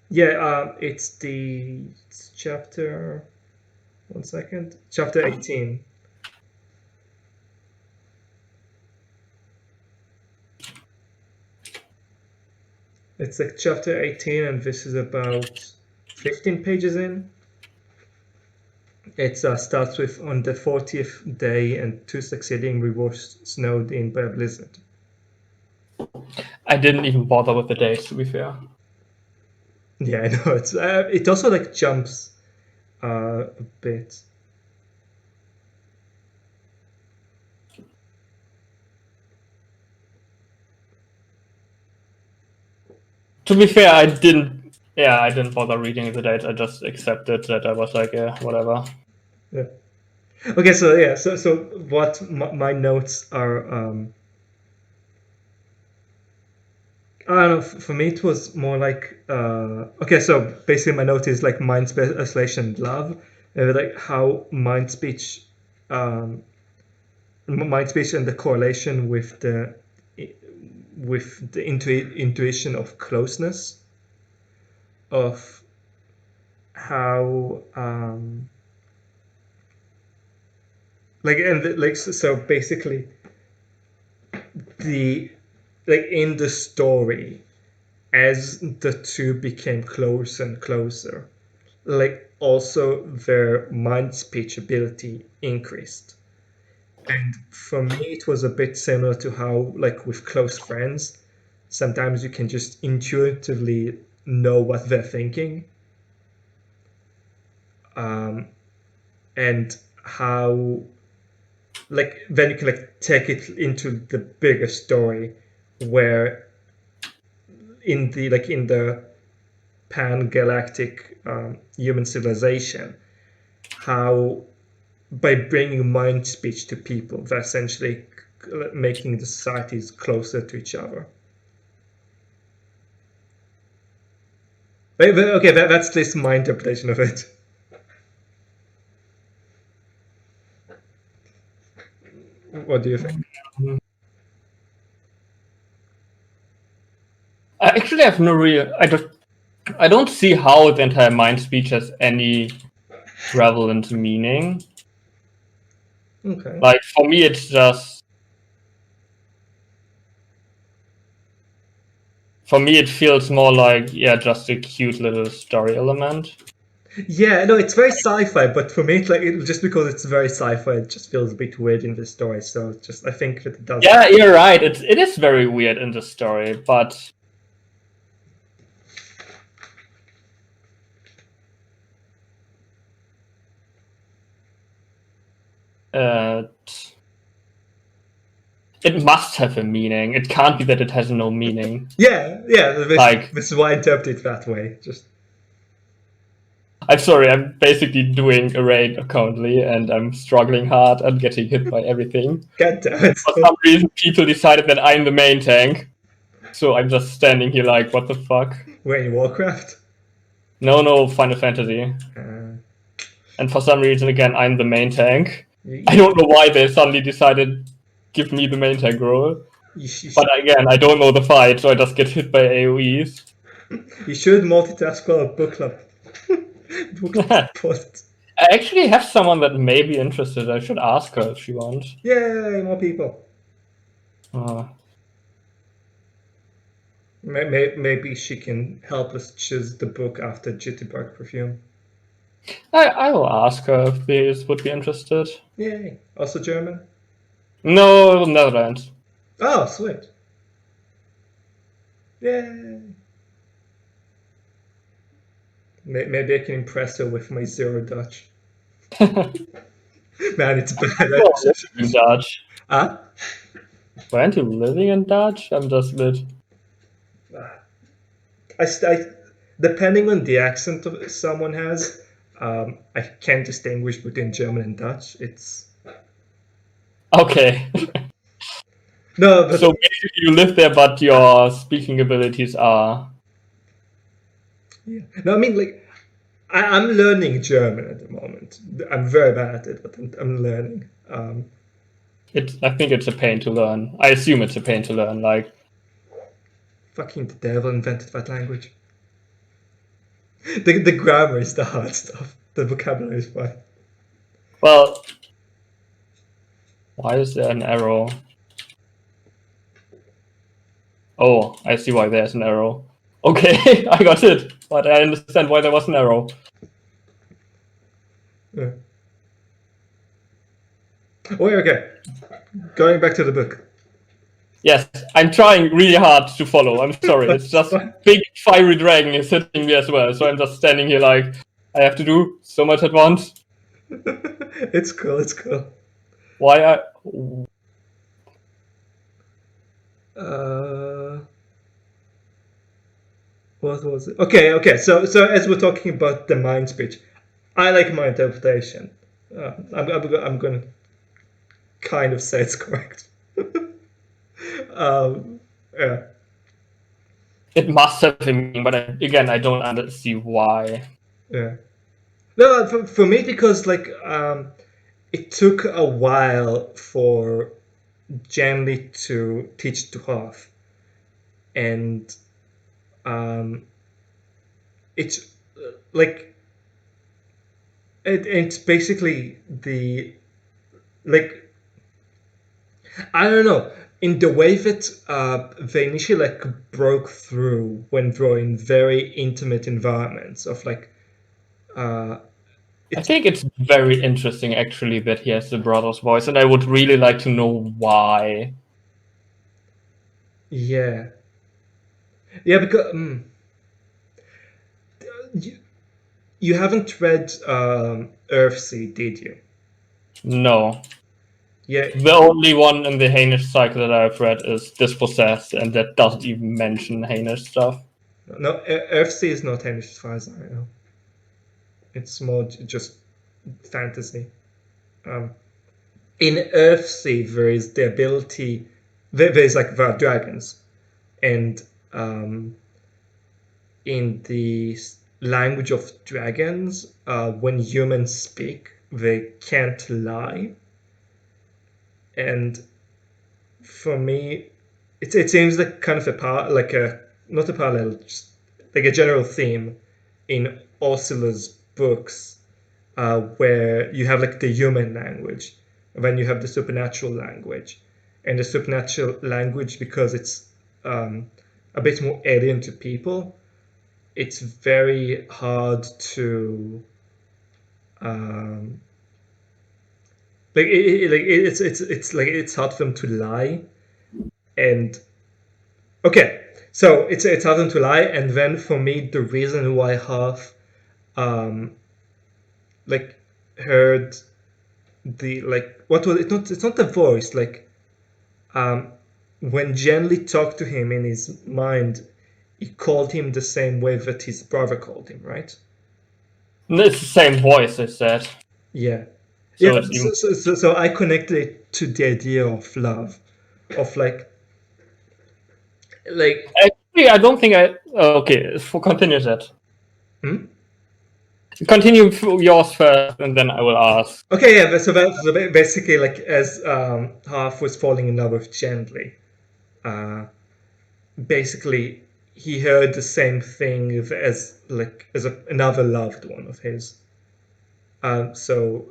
Yeah, it's chapter. 1 second. Chapter 18. It's like chapter 18, and this is about 15 pages in. It starts with on the 40th day and 2 succeeding we were snowed in by a blizzard. I didn't even bother with the dates, to be fair. Yeah, I know. It also like jumps a bit. To be fair, I didn't bother reading the dates. I just accepted that I was like, yeah, whatever. Yeah. Okay, so yeah, so what my notes are. I don't know. For me, it was more like okay. So basically, my note is like mind space isolation and love, and like how um, mind speech and the correlation with the intuition of closeness, of how so basically the like in the story as the two became closer and closer, like also their mind speech ability increased. And for me, it was a bit similar to how, like with close friends, sometimes you can just intuitively know what they're thinking, and how, like, then you can like take it into the bigger story, where in the pan-galactic human civilization, how by bringing mind speech to people, they're essentially making the societies closer to each other. Okay, that's at least my interpretation of it. What do you think? I actually have no real. I don't see how the entire mind speech has any relevant meaning. Okay. Like for me, it's just. For me, it feels more like just a cute little story element. Yeah, no, it's very sci-fi, but for me, just because it's very sci-fi, it just feels a bit weird in the story. So just I think that it does. Yeah, you're right. It is very weird in the story, but it must have a meaning. It can't be that it has no meaning. Yeah, this is why I interpret it that way. Just I'm sorry, I'm basically doing a raid currently, and I'm struggling hard and getting hit by everything. God damn it. For some reason, people decided that I'm the main tank, so I'm just standing here like, what the fuck? We're in Warcraft. No, Final Fantasy. And for some reason, again, I'm the main tank. I don't know why they suddenly decided give me the main tank role. But again, I don't know the fight, so I just get hit by AoEs. You should multitask well at book club. Book club post. I actually have someone that may be interested. I should ask her if she wants. Yay, more people. Maybe she can help us choose the book after Jitterbug Perfume. I will ask her if these would be interested. Yay. Also German? No, Netherlands. Oh, sweet. Yay. Maybe I can impress her with my zero Dutch. Man, it's bad. In Dutch. Huh? Weren't you living in Dutch? I'm just a bit. Depending on the accent someone has, I can't distinguish between German and Dutch. It's Okay. No, but So basically, you live there, but your speaking abilities are. yeah. No, I mean like I'm learning German at the moment. I'm very bad at it, but I'm learning. I think it's a pain to learn. I assume it's a pain to learn. Like, Fucking the devil invented that language. The grammar is the hard stuff. The vocabulary is fine. well, why is there an arrow? Oh, I see why there's an arrow. Okay, I got it, but I understand why there was an arrow. Yeah. Oh, yeah, okay. Going back to the book. Yes, I'm trying really hard to follow. I'm sorry. It's just big fiery dragon is hitting me as well. So I'm just standing here like I have to do so much at once. It's cool. It's cool. Why I? What was it? Okay. So as we're talking about the mind speech, I like my interpretation. I'm gonna kind of say it's correct. Yeah. It must have a meaning, but again, I don't see why. Yeah. No, for me because like it took a while for Janley to teach to Half, and it's like it's basically the like I don't know in the way that they initially like broke through when drawing very intimate environments of like I think it's very interesting actually that he has the brother's voice, and I would really like to know why. yeah because you haven't read Earthsea, did you? No. Yeah. The only one in the Hainish cycle that I've read is Dispossessed, and that doesn't even mention Hainish stuff. No, Earthsea is not Hamish as far as I know. It's more just fantasy. In Earthsea, there is the ability. There's like there are dragons, and in the language of dragons, when humans speak, they can't lie. And for me, it seems like kind of like a not a parallel, just like a general theme in Ursula's books, where you have like the human language, and then you have the supernatural language, and the supernatural language because it's a bit more alien to people. It's very hard to it's like it's hard for them to lie and okay, so it's hard for them to lie, and then for me the reason why Half like heard the like what was it not it's not the voice like when Genly talked to him in his mind, he called him the same way that his brother called him, right? It's the same voice, I said. Yeah. So Yeah, it's even... so I connected it to the idea of love, of like Actually, I don't think I... Okay, continue that. hmm? Continue yours first, and then I will ask. Okay, yeah, so basically, like as Half was falling in love with Gently, basically he heard the same thing as another loved one of his. So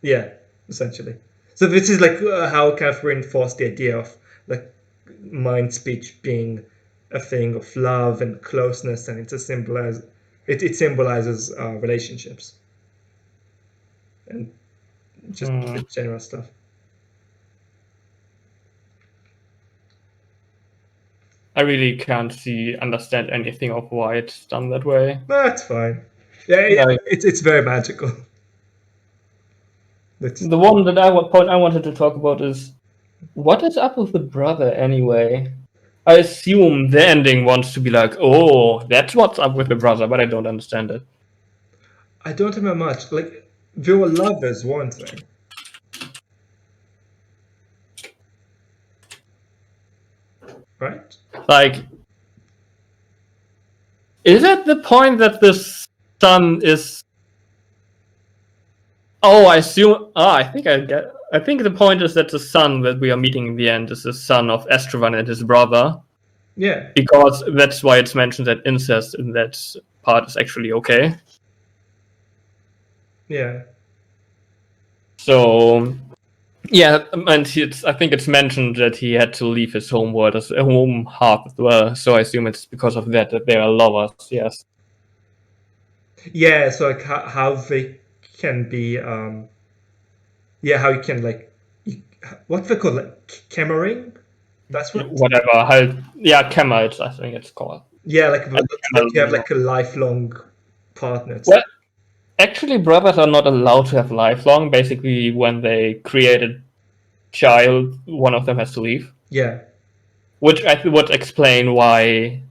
yeah, essentially. So this is like how kind of reinforced the idea of like mind speech being a thing of love and closeness, and it's a symbolize it symbolizes relationships and just general stuff. I really can't understand anything of why it's done that way. That's fine. Yeah, it's very magical. The one that I wanted to talk about is what is up with the brother anyway? I assume the ending wants to be like, oh, that's what's up with the brother, but I don't understand it. I don't remember much. Like they were lovers, weren't they? right? Like, is it the point that the sun is? Oh, I assume. Oh, I think I get. I think the point is that the son that we are meeting in the end is the son of Estravan and his brother, Yeah, because that's why it's mentioned that incest in that part is actually okay. yeah, So, yeah, and I think it's mentioned that he had to leave his home world as a home hearth as well. So I assume it's because of that they are lovers. Yes. yeah. So like how they can be, yeah, how you can like, what they call like chemering. That's what. Whatever. Yeah, Kemite, I think it's called. Yeah, like And that you have like a lifelong partner. well, actually, brothers are not allowed to have lifelong. Basically, when they create a child, one of them has to leave, Yeah, which I think would explain why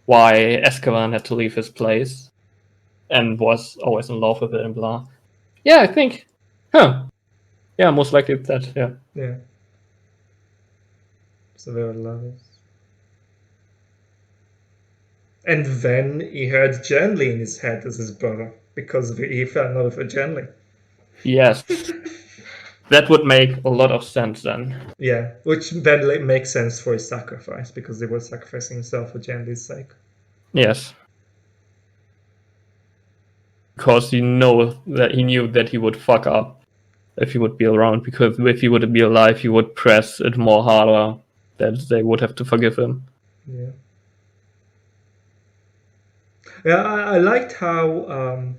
Escavan had to leave his place and was always in love with it and blah. Yeah, I think. Huh. Yeah, most likely it's that. Yeah. yeah. So they were lovers. And then he heard Janley in his head as his brother because he fell in love with Janley. Yes. That would make a lot of sense then. Yeah, which then makes sense for his sacrifice because they were sacrificing himself for Janley's sake. Yes. Because he knew that he would fuck up if he would be around, because if he would be alive he would press it more harder that they would have to forgive him. Yeah. Yeah, I liked how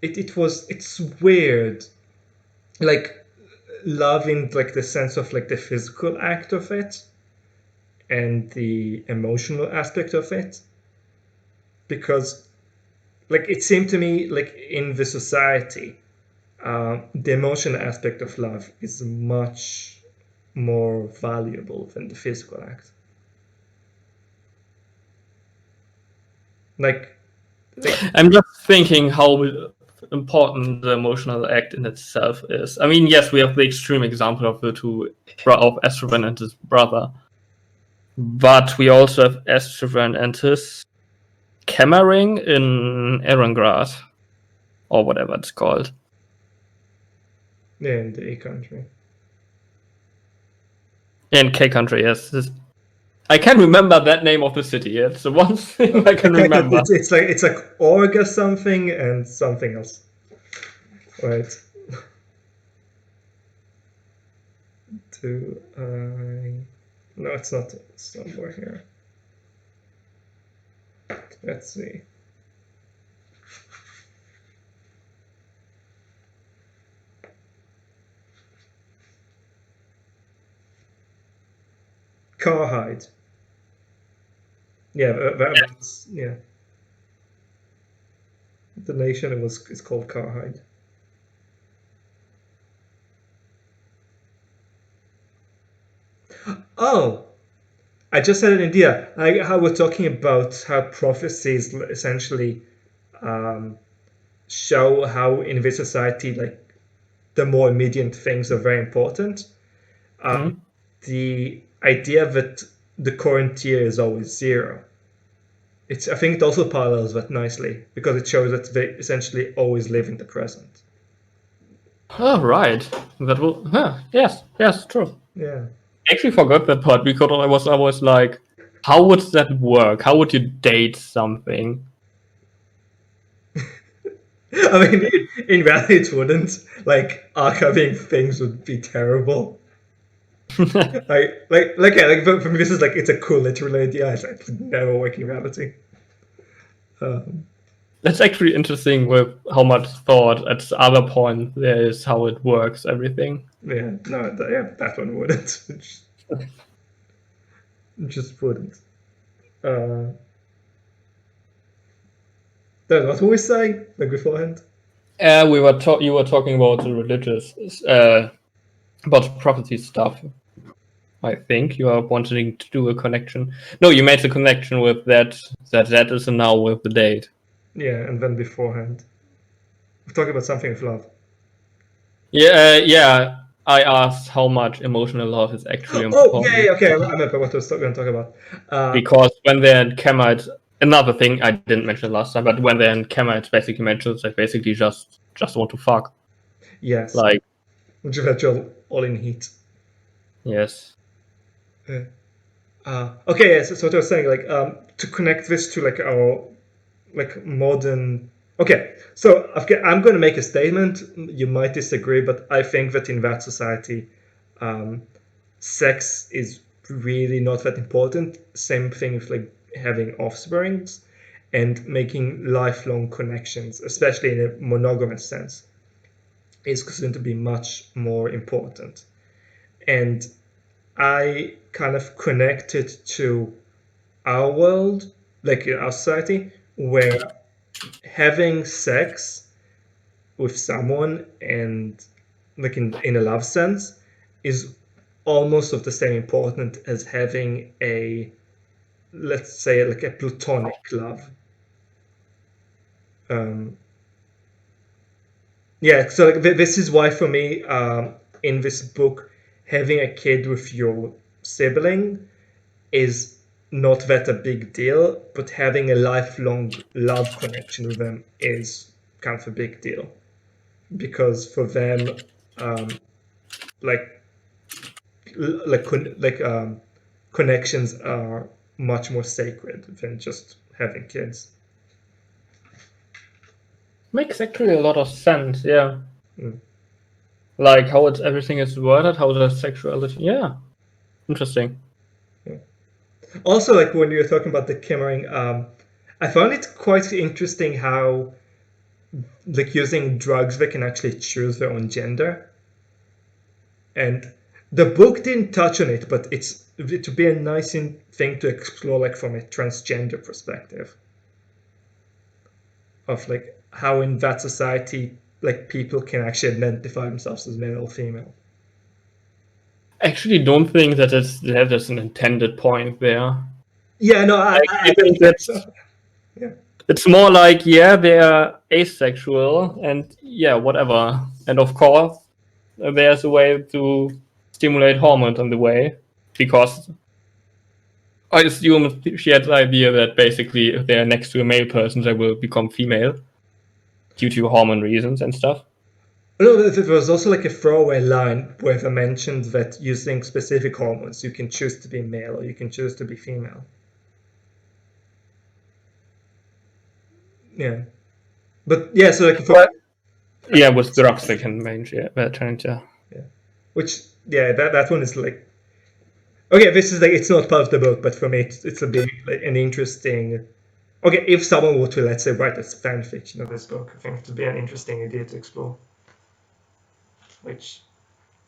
it's weird, like loving like the sense of like the physical act of it and the emotional aspect of it, because like it seemed to me like in the society, the emotional aspect of love is much more valuable than the physical act. Like, I'm just thinking how important the emotional act in itself is. I mean, yes, we have the extreme example of the two of Estravan and his brother, but we also have Estravan and his Cammering in Erengrad, or whatever it's called. yeah, in the country. In K Country, yes. I can remember that name of the city. It's the one thing I can remember. It's like org or something and something else, right? No, it's not somewhere here. Let's see. Carhide. Yeah, that's, yeah. The nation is called Carhide. Oh, I just had an idea. Like how we're talking about how prophecies essentially show how in this society, like the more immediate things are very important. The idea that the current year is always zero. I think it also parallels that nicely because it shows that they essentially always live in the present. Oh, right. That will. Huh. Yes, true. Yeah. I actually forgot that part because I was like, how would that work? How would you date something? I mean, in reality, it wouldn't. Like, archiving things would be terrible. For me, this is like, it's a cool literal idea. It's like, never work in reality. That's actually interesting with how much thought at the other point there is how it works, everything. Yeah, no, that one wouldn't. Just wouldn't. That's what were we saying like beforehand? You were talking about the religious, about prophecy stuff. I think you are wanting to do a connection. No, you made the connection with that is a now with the date. Yeah, and then beforehand. We're talking about something with love. Yeah. I asked how much emotional love is actually Oh, important. yeah, okay, I remember what I was going to talk about. Because when they're in Kema, it's another thing I didn't mention last time, but when they're in Kema, it's basically mentions they basically just want to fuck. Yes, Like, Juventual all in heat. yes. Okay, yeah, so what I was saying, like, to connect this to like our like modern. Okay, so I'm going to make a statement. You might disagree, but I think that in that society, um, sex is really not that important. Same thing with like having offsprings and making lifelong connections, especially in a monogamous sense, is considered to be much more important. And I kind of connected to our world, like in our society, where having sex with someone and like in a love sense is almost of the same important as having a, let's say, like a platonic love. Um, yeah, so like this is why for me, in this book, having a kid with your sibling is not that a big deal, but having a lifelong love connection with them is kind of a big deal because for them, um, like connections are much more sacred than just having kids. Makes actually a lot of sense, yeah. Mm. Like how it's everything is worded, how the sexuality. Yeah, interesting. Also, like when you're talking about the Kimmering, I found it quite interesting how like using drugs they can actually choose their own gender. And the book didn't touch on it, but it would be a nice thing to explore, like from a transgender perspective, of like how in that society, like people can actually identify themselves as male or female. Actually, don't think that there's an intended point there. Yeah, no, I I think think so. Yeah, it's more like, yeah, they're asexual and yeah, whatever. And of course, there's a way to stimulate hormones in the way because I assume she had the idea that basically if they're next to a male person, they will become female due to hormone reasons and stuff. no, there was also like a throwaway line where they mentioned that using specific hormones, you can choose to be male or you can choose to be female. Yeah, but yeah, so like But yeah, with drugs they can change. Yeah, yeah, which yeah, that one is like okay. This is like it's not part of the book, but for me, it's a big like an interesting. Okay, if someone were to let's say write a fan fiction of this book, I think it would be an interesting idea to explore. Which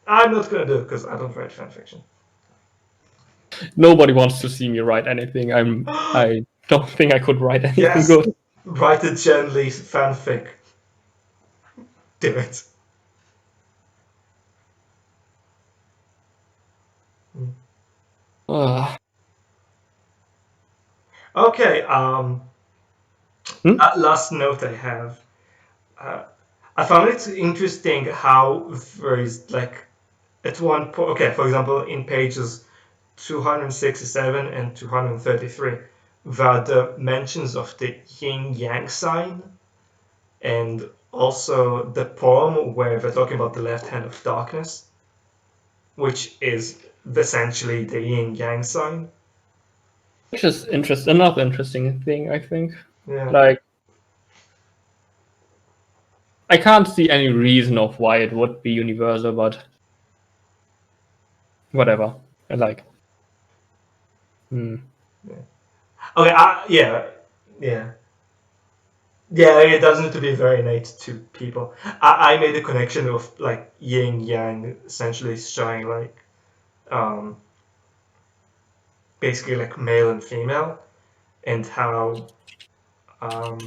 I'm not gonna do because I don't write fan fiction. Nobody wants to see me write anything. I don't think I could write anything Yes, good. write a Jen Lee fanfic. Do it. Uh, Okay. hmm? Last note I have. Uh, I found it interesting how there is like at one point. Okay, for example, in pages 267 and 233, there are the mentions of the yin yang sign and also the poem where they're talking about the left hand of darkness, which is essentially the yin yang sign. Which is another interesting thing, I think. Yeah. Like, I can't see any reason of why it would be universal, but whatever. I like. Okay. Yeah. Yeah. Yeah, it doesn't need to be very innate to people. I made a connection of like yin yang essentially showing like um, basically like male and female, and how um,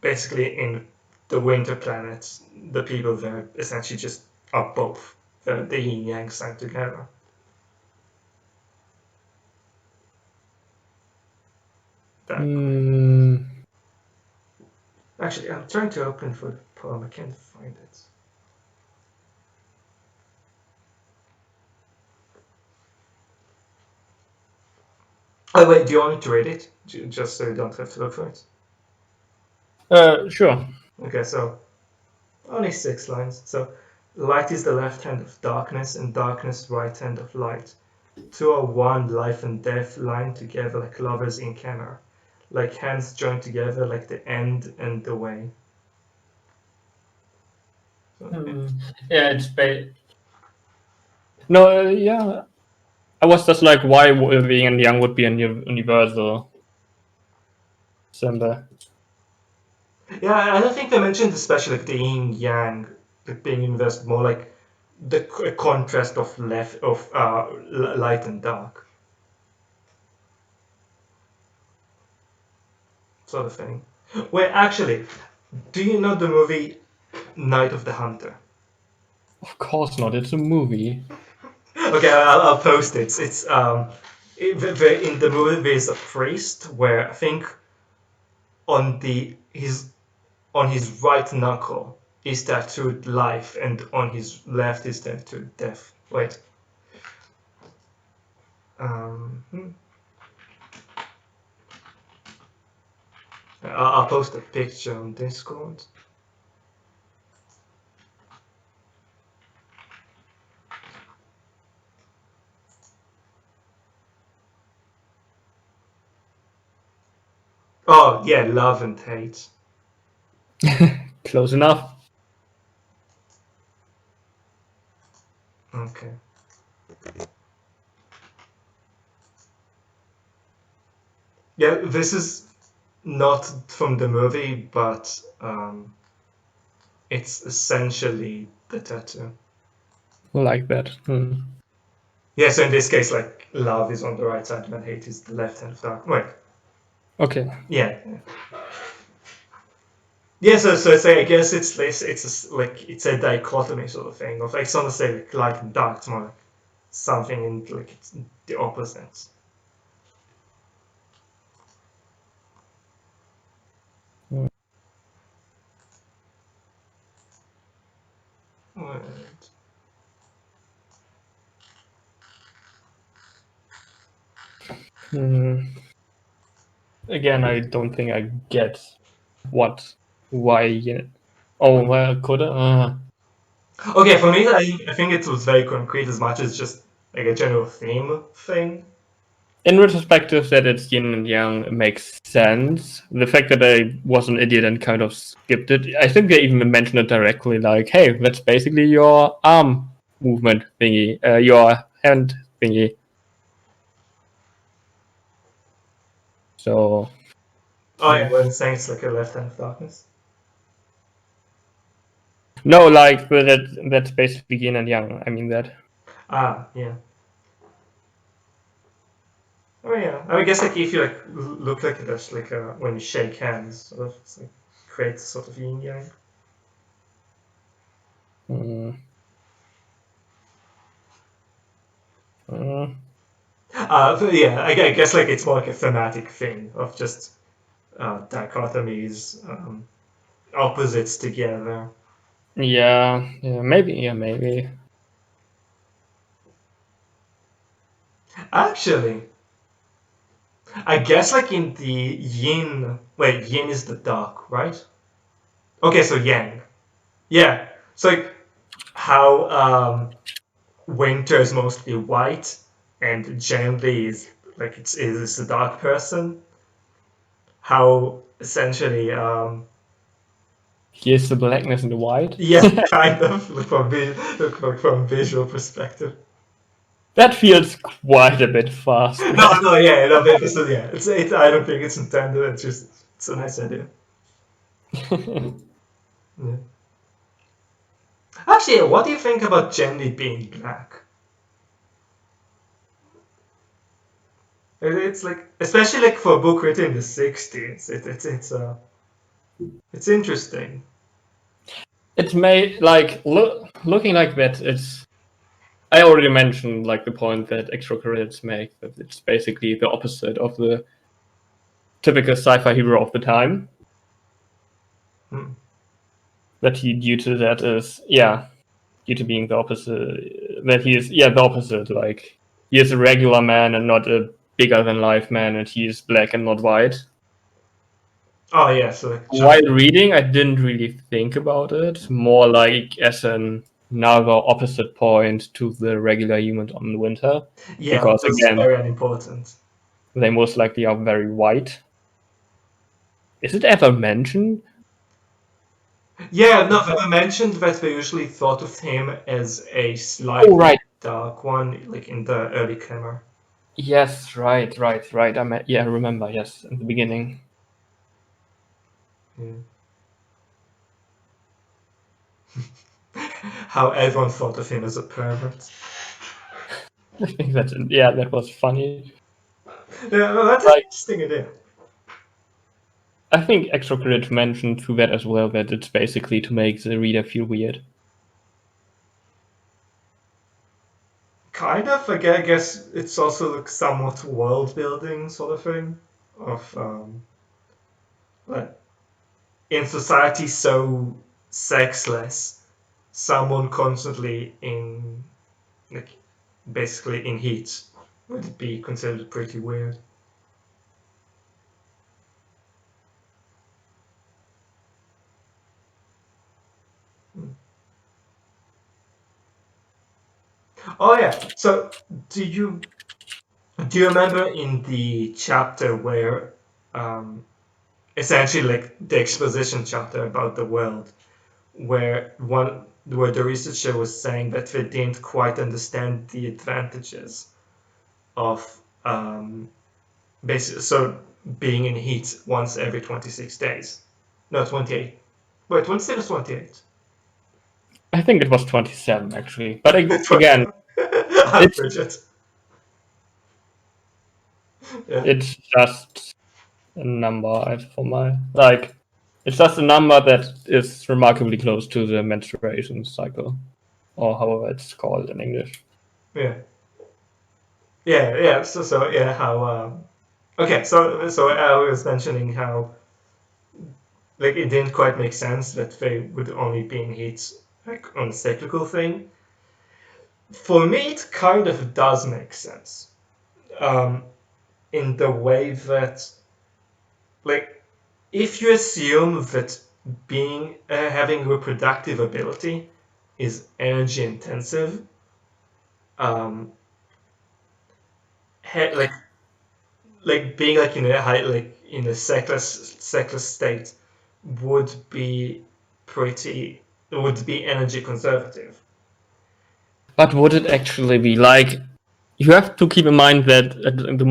basically in the winter planets the people there essentially just are both the yin yang sign together. That actually I'm trying to open for the poem. I can't find it. Oh wait, do you want me to read it? Just so you don't have to look for it. Sure. Okay, so only 6 lines. So light is the left hand of darkness, and darkness right hand of light. Two are one, life and death, lying together like lovers in camera, like hands joined together, like the end and the way. So, Yeah, it's no, yeah. I was just like, why being and young would be a universal symbol. yeah, I don't think they mentioned especially like the yin yang, like being inversed, more like the contrast of light and dark, sort of thing. Wait, actually, do you know the movie Night of the Hunter? Of course not. It's a movie. Okay, I'll post it. It's in the movie there's a priest where I think on his right knuckle is tattooed life, and on his left is tattooed death. Wait. Hmm. I'll post a picture on Discord. Oh yeah, love and hate. Close enough. Okay. Yeah, this is not from the movie, but it's essentially the tattoo. Like that. Yeah, so in this case, like love is on the right side and hate is the left hand of dark. Wait, Okay. yeah. Yeah, so it's I guess it's less, like it's a dichotomy sort of thing of like it's not necessarily like light and dark, it's more like something in like it's the opposites. Right. Again, I don't think I get why. Oh, well, could Okay, for me, I think it was very concrete as much as just like a general theme thing. in retrospective, that it's yin and yang makes sense. The fact that I was an idiot and kind of skipped it, I think they even mentioned it directly, like, hey, that's basically your arm movement thingy, your hand thingy. So, Oh yeah, when saying it's like a left hand of darkness. no, like, that's basically yin and yang. I mean that. Ah, yeah. Oh yeah. I guess like if you like look like it as like when you shake hands, sort of it's like creates sort of yin yang. Mm. Mm. But yeah, I guess like it's more like a thematic thing of just dichotomies, opposites together. Yeah, maybe. Actually, I guess like in the yin, wait, yin is the dark, right? Okay, so yang. Yeah, so like how winter is mostly white and generally is like is a dark person. How essentially Here's the blackness and the white. yeah, kind of from visual perspective. That feels quite a bit fast. No, yeah, no, but yeah, it's. I don't think it's intended. It's just it's a nice idea. Yeah. Actually, what do you think about Jenny being black? It's like, especially like for a book written in the '60s, it's interesting. It's made like looking like that. It's I already mentioned like the point that extra credits make that it's basically the opposite of the typical sci-fi hero of the time. Hmm. That he due to that is due to being the opposite that he is the opposite. Like he is a regular man and not a bigger than life man, and he is black and not white. Oh yeah, so like While reading, I didn't really think about it. More like as another opposite point to the regular humans on the winter. yeah, because that's again, very unimportant. they most likely are very white. Is it ever mentioned? Yeah, no, I mentioned that we usually thought of him as a slightly right. dark one, like in the early Khmer. Yes, right. I remember. Yes, in the beginning. Yeah. How everyone thought of him as a pervert. I think that was funny. Yeah, well, that's an Like, interesting idea. I think extra credit mentioned to that as well, that it's basically to make the reader feel weird. Kind of, I guess it's also like somewhat world building sort of thing. Of like in society so sexless, someone constantly in like basically in heat would be considered pretty weird. Oh yeah. So do you remember in the chapter where essentially like the exposition chapter about the world where the researcher was saying that they didn't quite understand the advantages of basically so being in heat once every 26 days. No, 28. Wait, 26 or 28? I think it was 27 actually, but again, 27. I'm it's frigid. Yeah. it's just a number for my like. It's just a number that is remarkably close to the menstruation cycle, or however it's called in English. Yeah. Yeah. So yeah, how okay, so I was mentioning how like it didn't quite make sense that they would only be in heat like on a cyclical thing. For me, it kind of does make sense, um, in the way that like if you assume that being having reproductive ability is energy intensive, um, like being like in a high like in a sexless state would be would be energy conservative. But would it actually be like? You have to keep in mind that at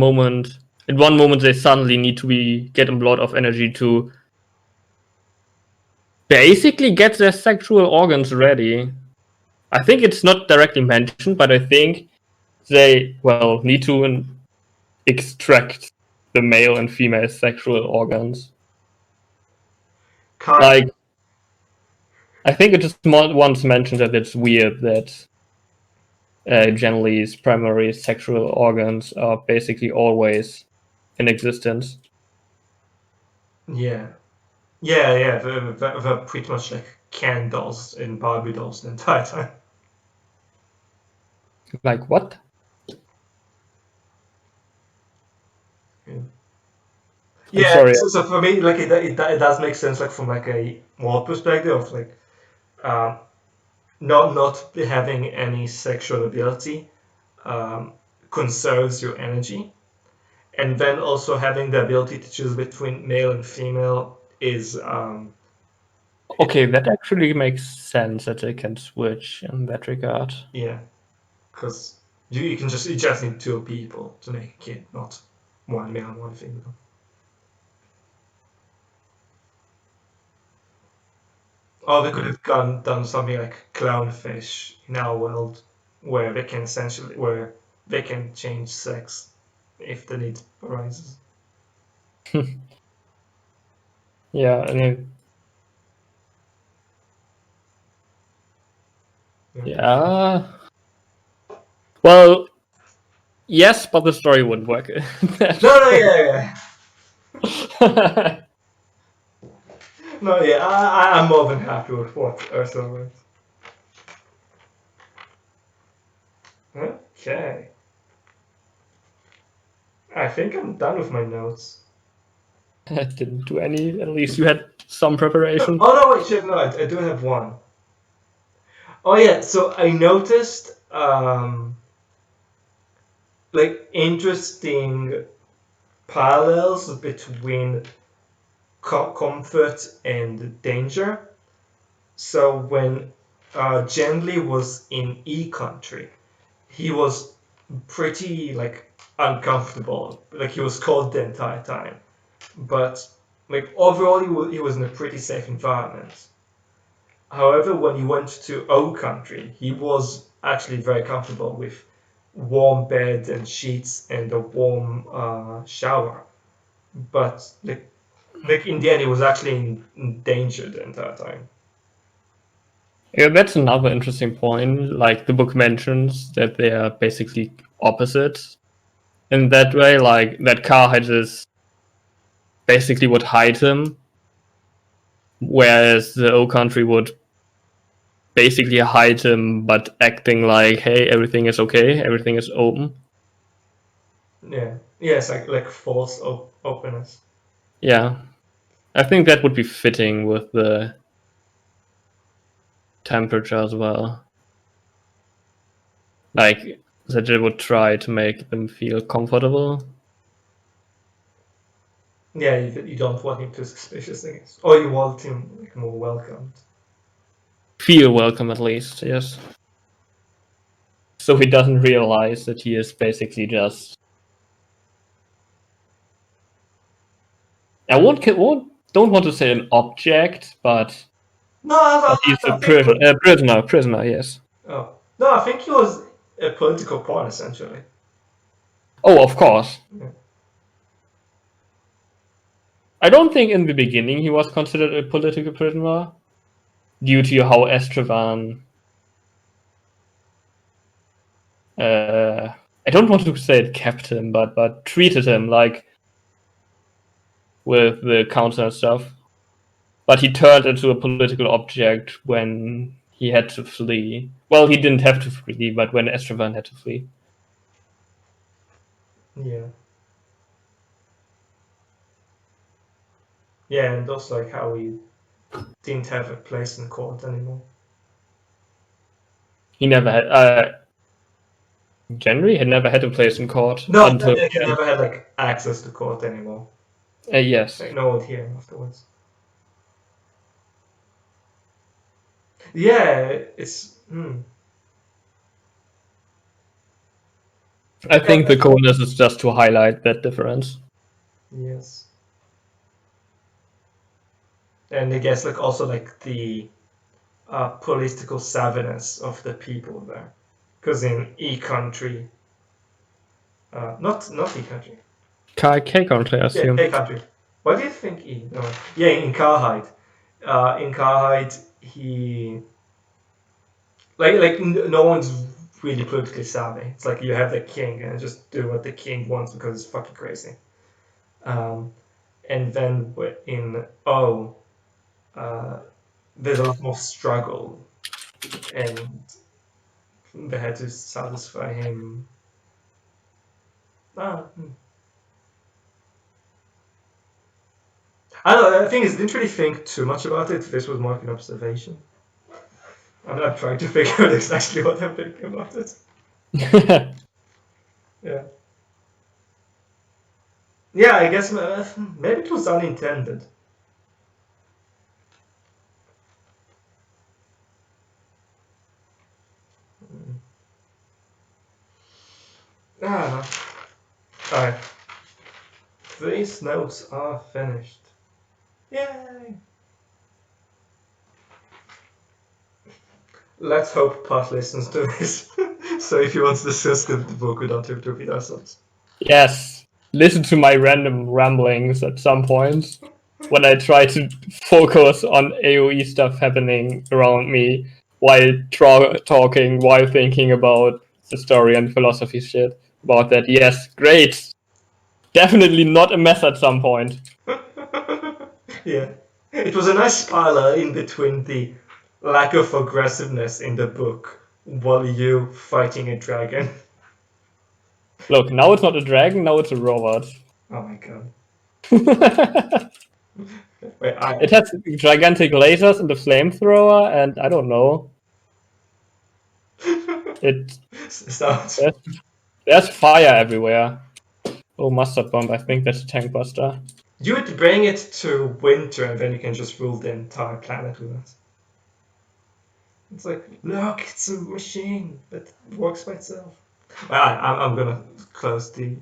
one moment, they suddenly need to get a lot of energy to basically get their sexual organs ready. I think it's not directly mentioned, but I think they need to extract the male and female sexual organs. Kind Like, I think it just once mentioned that it's weird that generally's primary sexual organs are basically always in existence. yeah. Yeah. They're pretty much like Ken dolls and Barbie dolls the entire time. Like, what? Yeah. I'm Yeah, sorry. so for me, like it does make sense, like from like a moral perspective of like um, not having any sexual ability um, conserves your energy, and then also having the ability to choose between male and female is Okay, that actually makes sense that they can switch in that regard. yeah, because you just need two people to make a kid, not one male and one female. Or they could have done something like clownfish in our world, where they can change sex if the need arises. Yeah, I mean, yeah. Well, yes, but the story wouldn't work. No, yeah. No, yeah, I'm more than happy with what Ursula wrote. Okay. I think I'm done with my notes. I didn't do any. At least you had some preparation. Oh no, wait, shit, no, I do have one. Oh yeah, so I noticed like interesting parallels between comfort and danger. So when Gendley was in E country, he was pretty like uncomfortable. Like he was cold the entire time, but like overall he was in a pretty safe environment. However, when he went to O country, he was actually very comfortable with warm bed and sheets and a warm shower. But like in the end, he was actually in danger the entire time. Yeah, that's another interesting point. Like the book mentions that they are basically opposites. In that way, like that Carhide is basically would hide him, whereas the O country would basically hide him, but acting like, hey, everything is okay, everything is open. Yeah, yes, like false openness. Yeah, I think that would be fitting with the temperature as well. Like that they would try to make them feel comfortable. Yeah, you don't want him too suspicious, I guess. Or you want him like more welcomed. Feel welcome at least, yes. So he doesn't realize that he is basically just. I don't want to say an object, but No, he's I a think. prisoner, yes. Oh no, I think he was a political pawn essentially. Oh, of course. Yeah. I don't think in the beginning he was considered a political prisoner due to how Esteban. I don't want to say it kept him, but treated him like with the council and stuff. But he turned into a political object when he had to flee. Well, he didn't have to flee, but when Esteban had to flee. Yeah. Yeah, and also like how he didn't have a place in court anymore. He never had. January had never had a place in court No, until. like he never had like access to court anymore. Yes. Like no one would hear him afterwards. Yeah, it's. I think the coolness is just to highlight that difference. Yes. And I guess like also like the political savviness of the people there, because in E country, not E country, K country, I assume. yeah, A country. Why do you think E? No, yeah, in Carhide, he like no one's really politically savvy. It's like you have the king and just do what the king wants because it's fucking crazy. And then in O, there's a lot more struggle, and they had to satisfy him. I don't know. I think I didn't really think too much about it. This was more of an observation. I'm not trying to figure out exactly what I'm thinking about it. Yeah. Yeah, I guess maybe it was unintended. I don't know. Alright. These notes are finished. Yay! Let's hope Pat listens to this. So if he wants to discuss the book, we don't have to repeat ourselves. Yes. Listen to my random ramblings at some point when I try to focus on AoE stuff happening around me while talking, while thinking about the story and philosophy shit about that. Yes, great. Definitely not a mess at some point. Yeah. It was a nice parallel in between the lack of aggressiveness in the book while you fighting a dragon. Look, now it's not a dragon, now it's a robot. Oh my god. It Wait, has gigantic lasers and a flamethrower, and I don't know. It Start. there's fire everywhere. Oh, mustard bomb! I think that's a tank buster. You would bring it to winter, and then you can just rule the entire planet with it. It's like, look, it's a machine that works by itself. Well, I'm gonna close the